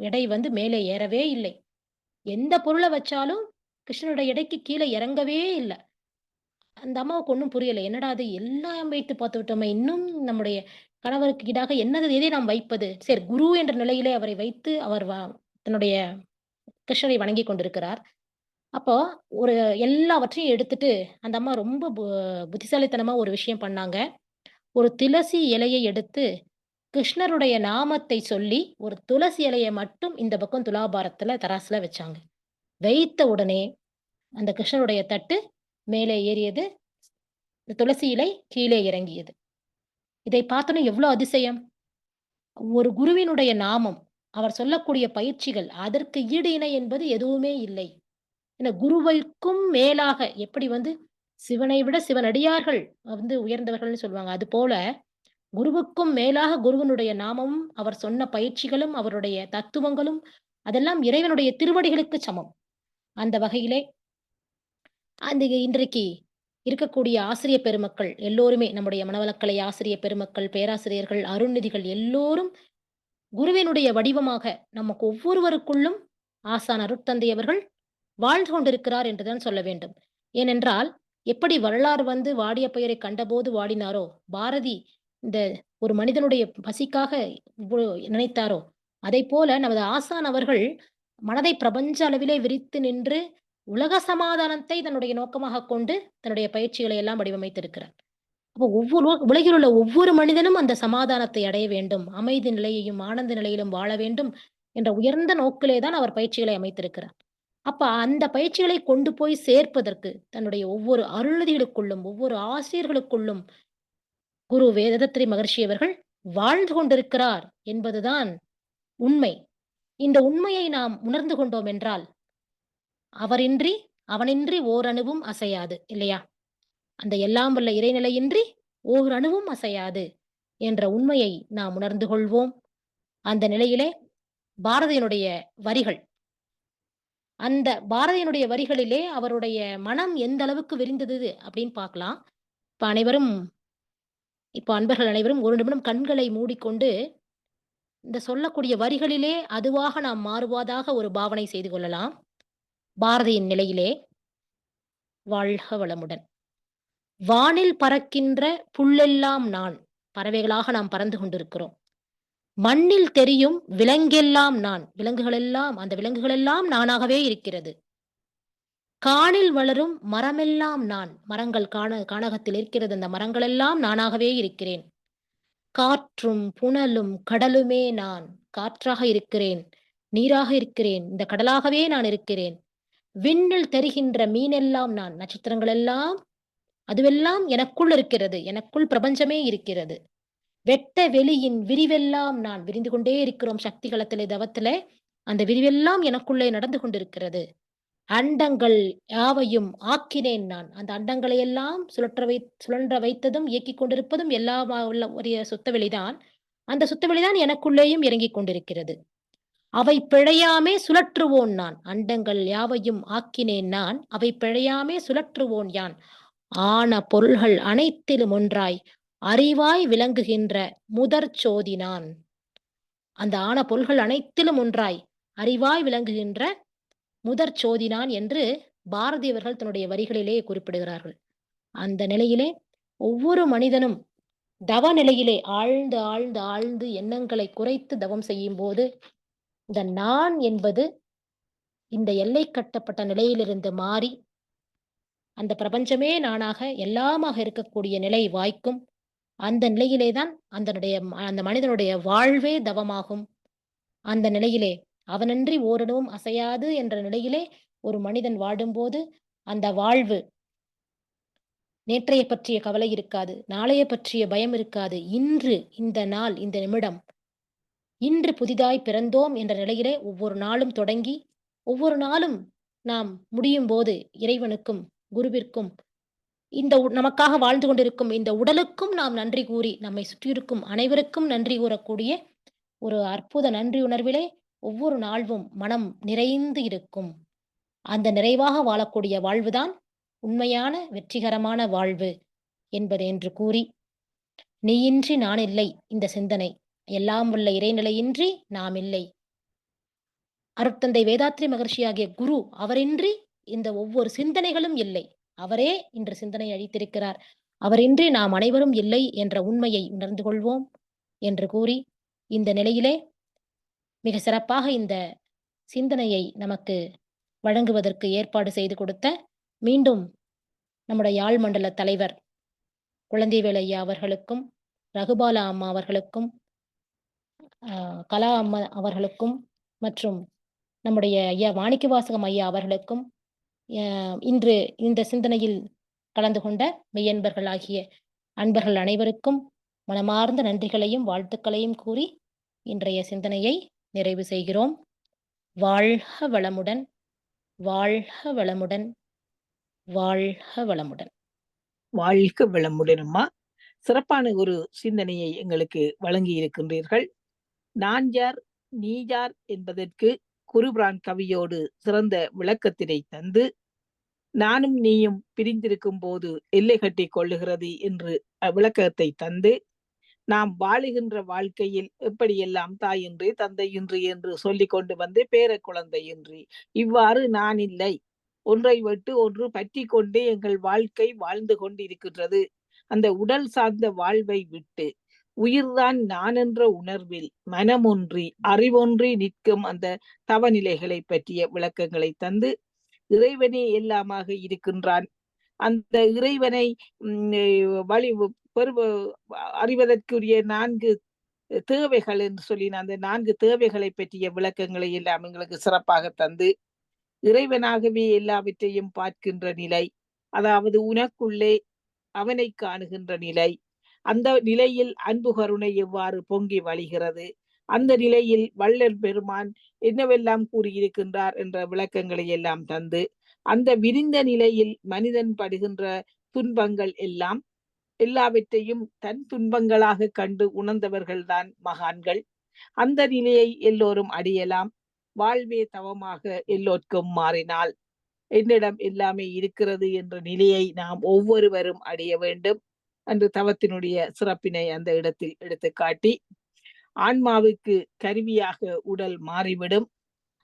எடை வந்து மேலே ஏறவே இல்லை. எந்த பொருள வச்சாலும் கிருஷ்ணருடைய எடைக்கு கீழ இறங்கவே இல்ல. அந்த அம்மாவுக்கு ஒண்ணும் புரியல. என்னடா இது எல்லாம் வைத்து பார்த்து விட்டோமே! இன்னும் நம்முடைய கணவருக்கு ஈடாக என்னது எதை நாம் வைப்பது? சரி குரு என்ற நிலையிலே அவரை வைத்து அவர் தன்னுடைய கிருஷ்ணரை வணங்கிக் கொண்டிருக்கிறார். அப்போ ஒரு எல்லாவற்றையும் எடுத்துட்டு அந்த அம்மா ரொம்ப புத்திசாலித்தனமா ஒரு விஷயம் பண்ணாங்க. ஒரு துளசி இலையை எடுத்து கிருஷ்ணருடைய நாமத்தை சொல்லி, ஒரு துளசி இலைய மட்டும் இந்த பக்கம் துலாபாரத்துல தராசுல வச்சாங்க. வைத்த உடனே அந்த கிருஷ்ணருடைய தட்டு மேலே ஏறியது. துளசி இலை கீழே இறங்கியது. இதை பார்த்தோனே எவ்ளோ அதிசயம்! ஒரு குருவினுடைய நாமம், அவர் சொல்லக்கூடிய பயிற்சிகள், அதற்கு ஈடு இணை என்பது எதுவுமே இல்லை. ஏன்னா குருவிற்கும் மேலாக எப்படி வந்து சிவனை விட சிவனடியார்கள் வந்து உயர்ந்தவர்கள்னு சொல்லுவாங்க. அதுபோல குருவுக்கும் மேலாக குருவினுடைய நாமமும், அவர் சொன்ன பயிற்சிகளும், அவருடைய தத்துவங்களும், அதெல்லாம் இறைவனுடைய திருவடிகளுக்கு சமம். அந்த வகையிலே அந்த இன்றைக்கு இருக்கக்கூடிய ஆசிரிய பெருமக்கள் எல்லோருமே நம்முடைய மனவளக்கலை ஆசிரிய பெருமக்கள், பேராசிரியர்கள், அருள்நிதிகள் எல்லோரும் குருவினுடைய வடிவமாக நமக்கு ஒவ்வொருவருக்குள்ளும் ஆசான் அருட்தந்தை அவர்கள் வாழ்ந்து கொண்டிருக்கிறார் என்றுதான் சொல்ல வேண்டும். ஏனென்றால், எப்படி வள்ளலார் வந்து வாடிய பயிரை கண்டபோது வாடினாரோ, பாரதி இந்த ஒரு மனிதனுடைய பசிக்காக இவ்ளோ நினைத்தாரோ, அதைப்போல நமது ஆசான் அவர்கள் மனதை பிரபஞ்ச அளவிலே விரித்து நின்று, உலக சமாதானத்தை தன்னுடைய நோக்கமாகக் கொண்டு, தன்னுடைய பயிற்சிகளை எல்லாம் வடிவமைத்திருக்கிறார். அப்போ ஒவ்வொரு உலகில் உள்ள ஒவ்வொரு மனிதனும் அந்த சமாதானத்தை அடைய வேண்டும். அமைதி நிலையையும், ஆனந்த நிலையிலும் வாழ வேண்டும் என்ற உயர்ந்த நோக்கிலே தான் அவர் பயிற்சிகளை அமைத்திருக்கிறார். அப்ப அந்த பயிற்சிகளை கொண்டு போய் சேர்ப்பதற்கு தன்னுடைய ஒவ்வொரு அருள்நிதிகளுக்குள்ளும், ஒவ்வொரு ஆசிரியர்களுக்குள்ளும் குரு வேதத்ரி மகர்ஷி அவர்கள் வாழ்ந்து கொண்டிருக்கிறார் என்பதுதான் உண்மை. இந்த உண்மையை நாம் உணர்ந்து கொண்டோம் என்றால், அவரின்றி அவனின்றி ஓரணுவும் அசையாது இல்லையா? அந்த எல்லாம் வல்ல இறைநிலையின்றி ஓர் அணுவும் அசையாது என்ற உண்மையை நாம் உணர்ந்து கொள்வோம். அந்த நிலையிலே பாரதியினுடைய வரிகள் அந்த பாரதியினுடைய வரிகளிலே அவருடைய மனம் எந்த அளவுக்கு விரிந்தது அப்படின்னு பார்க்கலாம். இப்ப அனைவரும் இப்ப அன்பர்கள் அனைவரும் 1 நிமிடம் கண்களை மூடிக்கொண்டு, இந்த சொல்லக்கூடிய வரிகளிலே அதுவாக நாம் மாறுவதாக ஒரு பாவனை செய்து கொள்ளலாம். பாரதியின் நிலையிலே, வாழ்க வளமுடன். வானில் பறக்கின்ற புல்லெல்லாம் நான். பறவைகளாக நாம் பறந்து கொண்டிருக்கிறோம். மண்ணில் தெரியும் விலங்கெல்லாம் நான். அந்த விலங்குகளெல்லாம் நானாகவே இருக்கிறது. காணில் வளரும் மரமெல்லாம் நான். மரங்கள் கானகத்தில் இருக்கிறது. அந்த மரங்களெல்லாம் நானாகவே இருக்கிறேன். காற்றும், புனலும், கடலுமே நான். காற்றாக இருக்கிறேன். நீராக இருக்கிறேன். இந்த கடலாகவே நான் இருக்கிறேன். விண்ணில் தெரிகின்ற மீனெல்லாம் நான். நட்சத்திரங்கள் எல்லாம் அதுவெல்லாம் எனக்குள் இருக்கிறது. எனக்குள் பிரபஞ்சமே இருக்கிறது. வெட்ட வெளியின் விரிவெல்லாம் நான். விரிந்து கொண்டே இருக்கிறோம் சக்திகளத்திலே, தவத்திலே. அந்த விரிவெல்லாம் எனக்குள்ளே நடந்து கொண்டிருக்கிறது. அண்டங்கள் யாவையும் ஆக்கினேன் நான். அந்த அண்டங்களை எல்லாம் சுழன்ற வைத்ததும், இயக்கிக் கொண்டிருப்பதும் எல்லாமா உள்ள ஒரு சுத்தவெளிதான். அந்த சுத்தவெளிதான் எனக்குள்ளேயும் இறங்கிக் கொண்டிருக்கிறது. அவை பிழையாமே சுழற்றுவோன் நான். அண்டங்கள் யாவையும் ஆக்கினேன் நான். அவை பிழையாமே சுழற்றுவோன் யான். ஆன பொருள்கள் அனைத்திலும் ஒன்றாய் அறிவாய் விளங்குகின்ற முதற்சோதி நான். அந்த ஆன பொருள்கள் அனைத்திலும் ஒன்றாய் அறிவாய் விளங்குகின்ற முதற்சோதி நான் என்று பாரதியவர்கள் தன்னுடைய வரிகளிலே குறிப்பிடுகிறார்கள். அந்த நிலையிலே ஒவ்வொரு மனிதனும் தவ நிலையிலே ஆழ்ந்து, ஆழ்ந்து, ஆழ்ந்து எண்ணங்களை குறைத்து தவம் செய்யும்போது, இந்த நான் என்பது இந்த எல்லை கட்டப்பட்ட நிலையிலிருந்து மாறி, அந்த பிரபஞ்சமே நானாக, எல்லாமாக இருக்கக்கூடிய நிலை வாய்க்கும். அந்த நிலையிலே தான் அந்த மனிதனுடைய வாழ்வே தவமாகும். அந்த நிலையிலே அவனன்றி ஓரணுவும் அசையாது என்ற நிலையிலே ஒரு மனிதன் வாழும்போது, அந்த வாழ்வு நேற்றைய பற்றிய கவலை இருக்காது. நாளைய பற்றிய பயம் இருக்காது. இன்று, இந்த நாள், இந்த நிமிடம், இன்று புதிதாய் பிறந்தோம் என்ற நிலையிலே ஒவ்வொரு நாளும் தொடங்கி, ஒவ்வொரு நாளும் நாம் முடியும்போது இறைவனுக்கும், குருவிற்கும், இந்த நமக்காக வாழ்ந்து கொண்டிருக்கும் இந்த உடலுக்கும் நாம் நன்றி கூறி, நம்மை சுற்றியிருக்கும் அனைவருக்கும் நன்றி கூறக்கூடிய ஒரு அற்புத நன்றியுணர்விலே ஒவ்வொரு நாளும் மனம் நிறைந்து இருக்கும். அந்த நிறைவாக வாழக்கூடிய வாழ்வுதான் உண்மையான வெற்றிகரமான வாழ்வு என்பது என்று கூறி, "நீயின்றி நான் இல்லை" இந்த சிந்தனை. எல்லாம் வல்ல இறைநிலையின்றி நாம் இல்லை. அருட்தந்தை வேதாத்ரி மகர்ஷியாகிய குரு அவரின்றி இந்த ஒவ்வொரு சிந்தனைகளும் இல்லை. அவரே இன்று சிந்தனை அளித்திருக்கிறார். அவரின்றி நாம் அனைவரும் இல்லை என்ற உண்மையை உணர்ந்து கொள்வோம் என்று கூறி, இந்த நிலையிலே மிக சிறப்பாக இந்த சிந்தனையை நமக்கு வழங்குவதற்கு ஏற்பாடு செய்து கொடுத்த மீண்டும் நம்முடைய யாழ் மண்டல தலைவர் குழந்தைவேலு ஐயா அவர்களுக்கும், ரகுபாலா அம்மா அவர்களுக்கும், கலா அம்மா அவர்களுக்கும் மற்றும் நம்முடைய ஐயா மாணிக்கவாசகம் ஐயா அவர்களுக்கும், இன்று இந்த சிந்தனையில் கலந்து கொண்ட மெய்யன்பர்களாகிய அன்பர்கள் அனைவருக்கும் மனமார்ந்த நன்றிகளையும், வாழ்த்துக்களையும் கூறி இன்றைய சிந்தனையை நிறைவு செய்கிறோம். வாழ்க வளமுடன், வாழ்க வளமுடன், வாழ்க வளமுடன். வாழ்க வளமுடன் அம்மா. சிறப்பான ஒரு சிந்தனையை எங்களுக்கு வழங்கி இருக்கின்றீர்கள். நான் யார், நீ யார் என்பதற்கு குருபிரான் கவியோடு சிறந்த விளக்கத்தினை தந்து, நானும் நீயும் பிரிந்திருக்கும் போது எல்லை கட்டிக் கொள்ளுகிறது என்று விளக்கத்தை தந்து, நாம் வாழுகின்ற வாழ்க்கையில் எப்படியெல்லாம் தாயின்றி, தந்தையின்றி என்று சொல்லிக் கொண்டு வந்து பேர குழந்தையின்றி, இவ்வாறு நான் இல்லை, ஒன்றை விட்டு ஒன்று பற்றி கொண்டே எங்கள் வாழ்க்கை வாழ்ந்து கொண்டிருக்கின்றது. அந்த உடல் சார்ந்த வாழ்வை விட்டு உயிர்தான் நான் என்ற உணர்வில் மனமொன்றி அறிவொன்றி நிற்கும் அந்த தவநிலைகளை பற்றிய விளக்கங்களை தந்து, இறைவனே எல்லாமாக இருக்கின்றான். அந்த இறைவனை வழி அறிவதற்குரிய 4 தேவைகள் என்று சொல்லி அந்த 4 தேவைகளை பற்றிய விளக்கங்களை எல்லாம் எங்களுக்கு சிறப்பாக தந்து, இறைவனாகவே எல்லாவற்றையும் பார்க்கின்ற நிலை, அதாவது உனக்குள்ளே அவனை காணுகின்ற நிலை, அந்த நிலையில் அன்பு கருணை எவ்வாறு பொங்கி வழிகிறது, அந்த நிலையில் வள்ளல் பெருமான் என்னவெல்லாம் கூறியிருக்கின்றார் என்ற விளக்கங்களை எல்லாம் தந்து, அந்த விரிந்த நிலையில் மனிதன் படுகின்ற துன்பங்கள் எல்லாம் எல்லாவற்றையும் தன் துன்பங்களாக கண்டு உணர்ந்தவர்கள்தான் மகான்கள். அந்த நிலையை எல்லோரும் அடையலாம். வாழ்வே தவமாக எல்லோர்க்கும் மாறினால் என்னிடம் எல்லாமே இருக்கிறது என்ற நிலையை நாம் ஒவ்வொருவரும் அடைய வேண்டும் என்று தவத்தினுடைய சிறப்பினை அந்த இடத்தில் எடுத்து காட்டி, ஆன்மாவுக்கு கருவியாக உடல் மாறிவிடும்.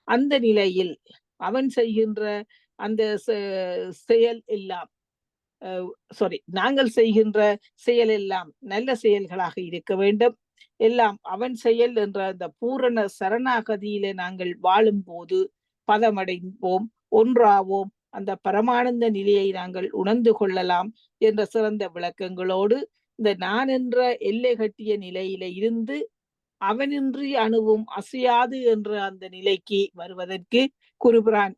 அந்த நிலையில் அவன் செய்கின்ற அந்த செயல் எல்லாம் நாங்கள் செய்கின்ற செயல் எல்லாம் நல்ல செயல்களாக இருக்க வேண்டும். எல்லாம் அவன் செயல் என்ற அந்த பூரண சரணாகதியிலே நாங்கள் வாழும்போது பதமடைவோம், ஒன்றாவோம், அந்த பரமானந்த நிலையை நாங்கள் உணர்ந்து கொள்ளலாம் என்ற சிறந்த விளக்கங்களோடு இந்த நான் என்ற எல்லை கட்டிய நிலையில இருந்து அவனின்றி அணுவும் அசையாது என்ற அந்த நிலைக்கு வருவதற்கு குருபிரான்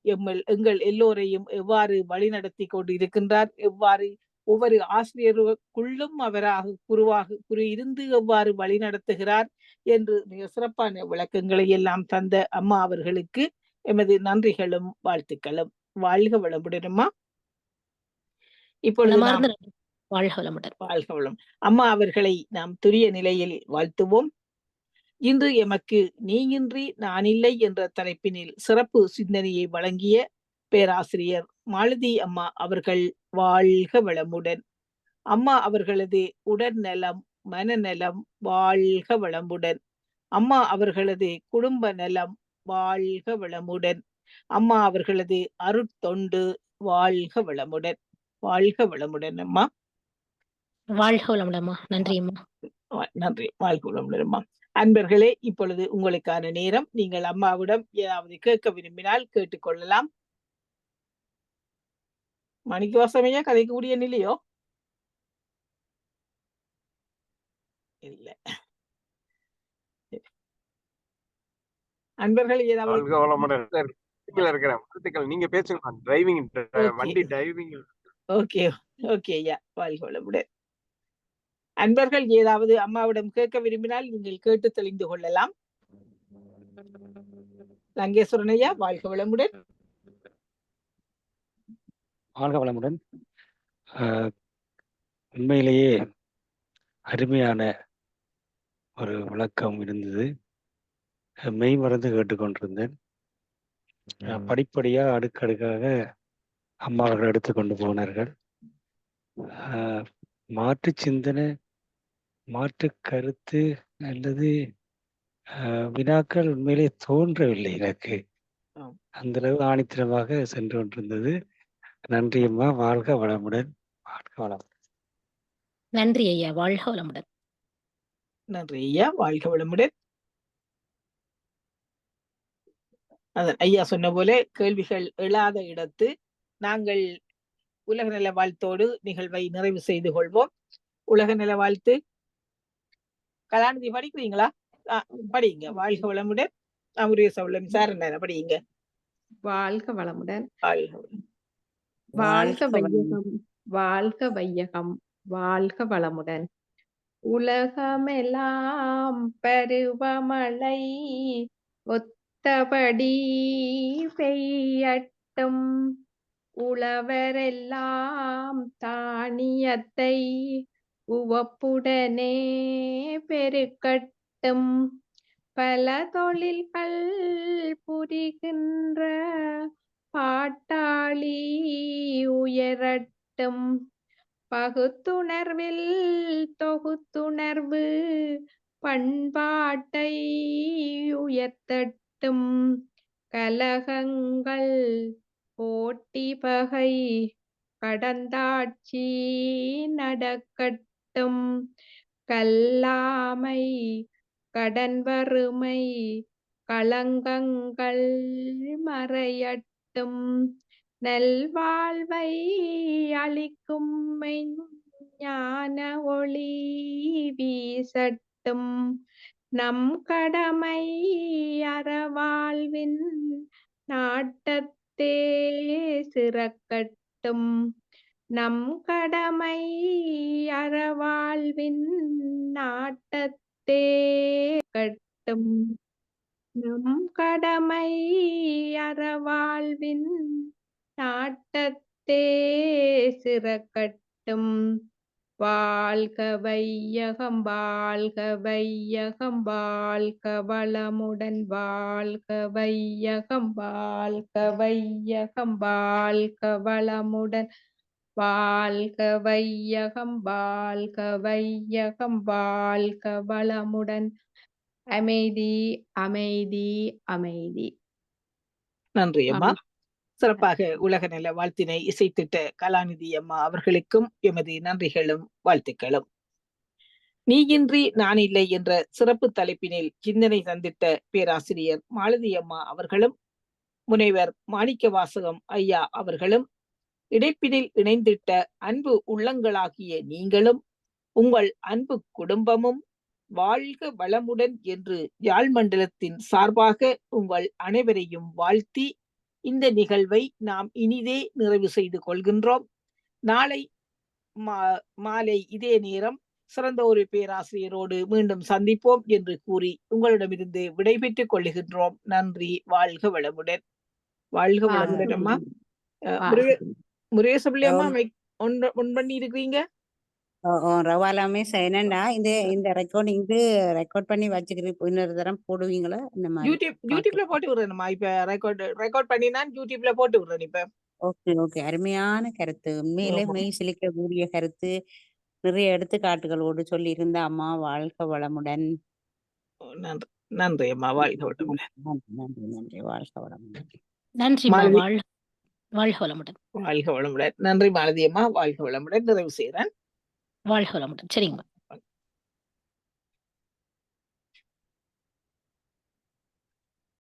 எங்கள் எல்லோரையும் எவ்வாறு வழிநடத்தி கொண்டு இருக்கின்றார், எவ்வாறு ஒவ்வொரு ஆசிரியருக்குள்ளும் அவராக குரு இருந்து எவ்வாறு வழிநடத்துகிறார் என்று மிக சிறப்பான விளக்கங்களை எல்லாம் தந்த அம்மா அவர்களுக்கு எமது நன்றிகளும் வாழ்த்துக்களும். வாழ்க வளமுடனுமா. இப்பொழுது நாம் வாழ்க வளமுடன். வாழ்க வளம். அம்மா அவர்களை நாம் துரிய நிலையில் வாழ்த்துவோம். இன்று எமக்கு நீயின்றி நானில்லை என்ற தலைப்பினில் சிறப்பு சிந்தனையை வழங்கிய பேராசிரியர் மாலதி அம்மா அவர்கள் வாழ்க வளமுடன். அம்மா அவர்களது உடல்நலம், மனநலம் வாழ்க வளமுடன். அம்மா அவர்களது குடும்ப நலம் வாழ்க வளமுடன். அம்மா அவர்களது அருட்தொண்டு வாழ்க வளமுடன். வாழ்க வளமுடன் அம்மா. வாழ்க வளமுடன்மா. நன்றி அம்மா. நன்றி. வாழ்க வளமுடன் அம்மா. அன்பர்களே, இப்பொழுது உங்களுக்கான நேரம். நீங்கள் அம்மாவிடம் ஏதாவது கேட்க விரும்பினால் கேட்டுக்கொள்ளலாம். மணிக்கவாசமையா கதைக்கக்கூடிய நிலையோ இல்ல. அன்பர்கள் ஏதாவது நீங்க பேசுங்க. டிரைவிங் வண்டி டிரைவிங். ஓகே ஓகே ஐயா, வாழ்க வளமுடன். அன்பர்கள் ஏதாவது அம்மாவிடம் கேட்க விரும்பினால் நீங்கள் கேட்டு தெளிந்து கொள்ளலாம். லங்கேஸ்வரன் ஐயா, வாழ்க வளமுடன். வாழ்க வளமுடன். உண்மையிலேயே அருமையான ஒரு விளக்கம் இருந்தது. மெய் மறந்து கேட்டுக்கொண்டிருந்தேன். படிப்படியாக அடுக்கடுக்காக அம்மா அவர்கள் எடுத்துக்கொண்டு போனார்கள். மாற்று சிந்தனை, மாற்று கருத்து அல்லது வினாக்கள் உண்மையிலே தோன்றவில்லை எனக்கு. அந்த அளவு ஆணித்தரமாக சென்று கொண்டிருந்தது. நன்றி அம்மா. வாழ்க வளமுடன். வாழ்க வளமுடன். நன்றி ஐயா. வாழ்க வளமுடன். நன்றி ஐயா. வாழ்க வளமுடன். ஐயா சொன்ன போல கேள்விகள் எழாத இடத்து நாங்கள் உலக நல வாழ்த்தோடு நிகழ்வை நிறைவு செய்து கொள்வோம். உலக நல வாழ்த்து கலாநிதி படிக்கிறீங்களா? படிங்க. வாழ்க வளமுடன். சார் என்ன படிங்க. வாழ்க வளமுடன். வாழ்க வையகம், வாழ்க வையகம், வாழ்க வளமுடன். உலகமெல்லாம் பருவமழை ஒத்தபடி பெய்யட்டும். உழவரெல்லாம் தானியத்தை உவப்புடனே பெருக்கட்டும். பல தொழில்கள் புரிகின்ற பாட்டாளி உயரட்டும். பகுத்துணர்வில் தொகுத்துணர்வு பண்பாட்டை உயர்த்தட்டும். கலகங்கள் போட்டி பகை கடந்தாட்சி நடக்கட்டும். கல்லாமை கடன் வறுமை களங்கங்கள் மறையட்டும். நல்வாழ்வை அளிக்கும் ஞான ஒளி வீசட்டும். நம் கடமை அறவாழ்வின் நாட்டத்தே சிறக்கட்டும். நம் கடமை அறவாழ்வின் நாட்டத்தே கட்டும். நம் கடமை அறவாழ்வின் நாட்டத்தே சிறக்கட்டும். வாழ்க வையகம் வாழ்க வையகம் வாழ்க வளமுடன் வாழ்க வையகம் வாழ்க வையகம் வாழ்க வளமுடன் வாழ்க வையகம் வாழ்க வையகம் வாழ்க வளமுடன் அமைதி அமைதி அமைதி. நன்றி அம்மா. சிறப்பாக உலக நல வாழ்த்தினை இசைத்திட்ட கலாநிதி அம்மா அவர்களுக்கும் எமது நன்றிகளும் வாழ்த்துக்களும். நீயின்றி நான் இல்லை என்ற சிறப்பு தலைப்பினில் சிந்தனை தந்திட்ட பேராசிரியர் மாலதி அம்மா அவர்களும் முனைவர் மாணிக்க வாசகம் ஐயா அவர்களும் இடைப்பினில் இணைந்திட்ட அன்பு உள்ளங்களாகிய நீங்களும் உங்கள் அன்பு குடும்பமும் வாழ்க வளமுடன் என்று யாழ் மண்டலத்தின் சார்பாக உங்கள் அனைவரையும் வாழ்த்தி இந்த நிகழ்வை நாம் இனிதே நிறைவு செய்து கொள்கின்றோம். நாளை மாலை இதே நேரம் சிறந்த ஒரு பேராசிரியரோடு மீண்டும் சந்திப்போம் என்று கூறி உங்களிடமிருந்து விடைபெற்றுக் கொள்ளுகின்றோம். நன்றி. வாழ்க வளமுடன். வாழ்க வளமுடன் அம்மா. முருகேசபிள்ளி அம்மா ஒன் பண்ணி இருக்கிறீங்க? ரவாலாமே என்னண்டா இந்த ரெக்கார்ட் பண்ணி வச்சுக்கிறேன். இன்னொரு தரம் போடுவீங்களா? இந்த மாதிரி யூடியூப்ல போட்டு விடுறேன்மா. இப்ப ரெக்கார்ட் பண்ணி நான் யூடியூப்ல போட்டு விடுறேன் இப்ப. Okay okay. அருமையான கருத்து, உண்மையிலே மெய் சிலிக்கக்கூடிய கருத்து, நிறைய எடுத்துக்காட்டுகளோடு சொல்லி இருந்த அம்மா. வாழ்க வளமுடன். நன்றி. நன்றி அம்மா. வாழ்க வளமுடன். நன்றி நன்றி. வாழ்க வளமுடன். நன்றி. வாழ்க வளமுடன். வாழ்க வளமுடன். நன்றி மாலதி அம்மா. வாழ்க வளமுடன். நிறைவு செய்கிறேன். வாழ்க வளமுடன். சரிங்க.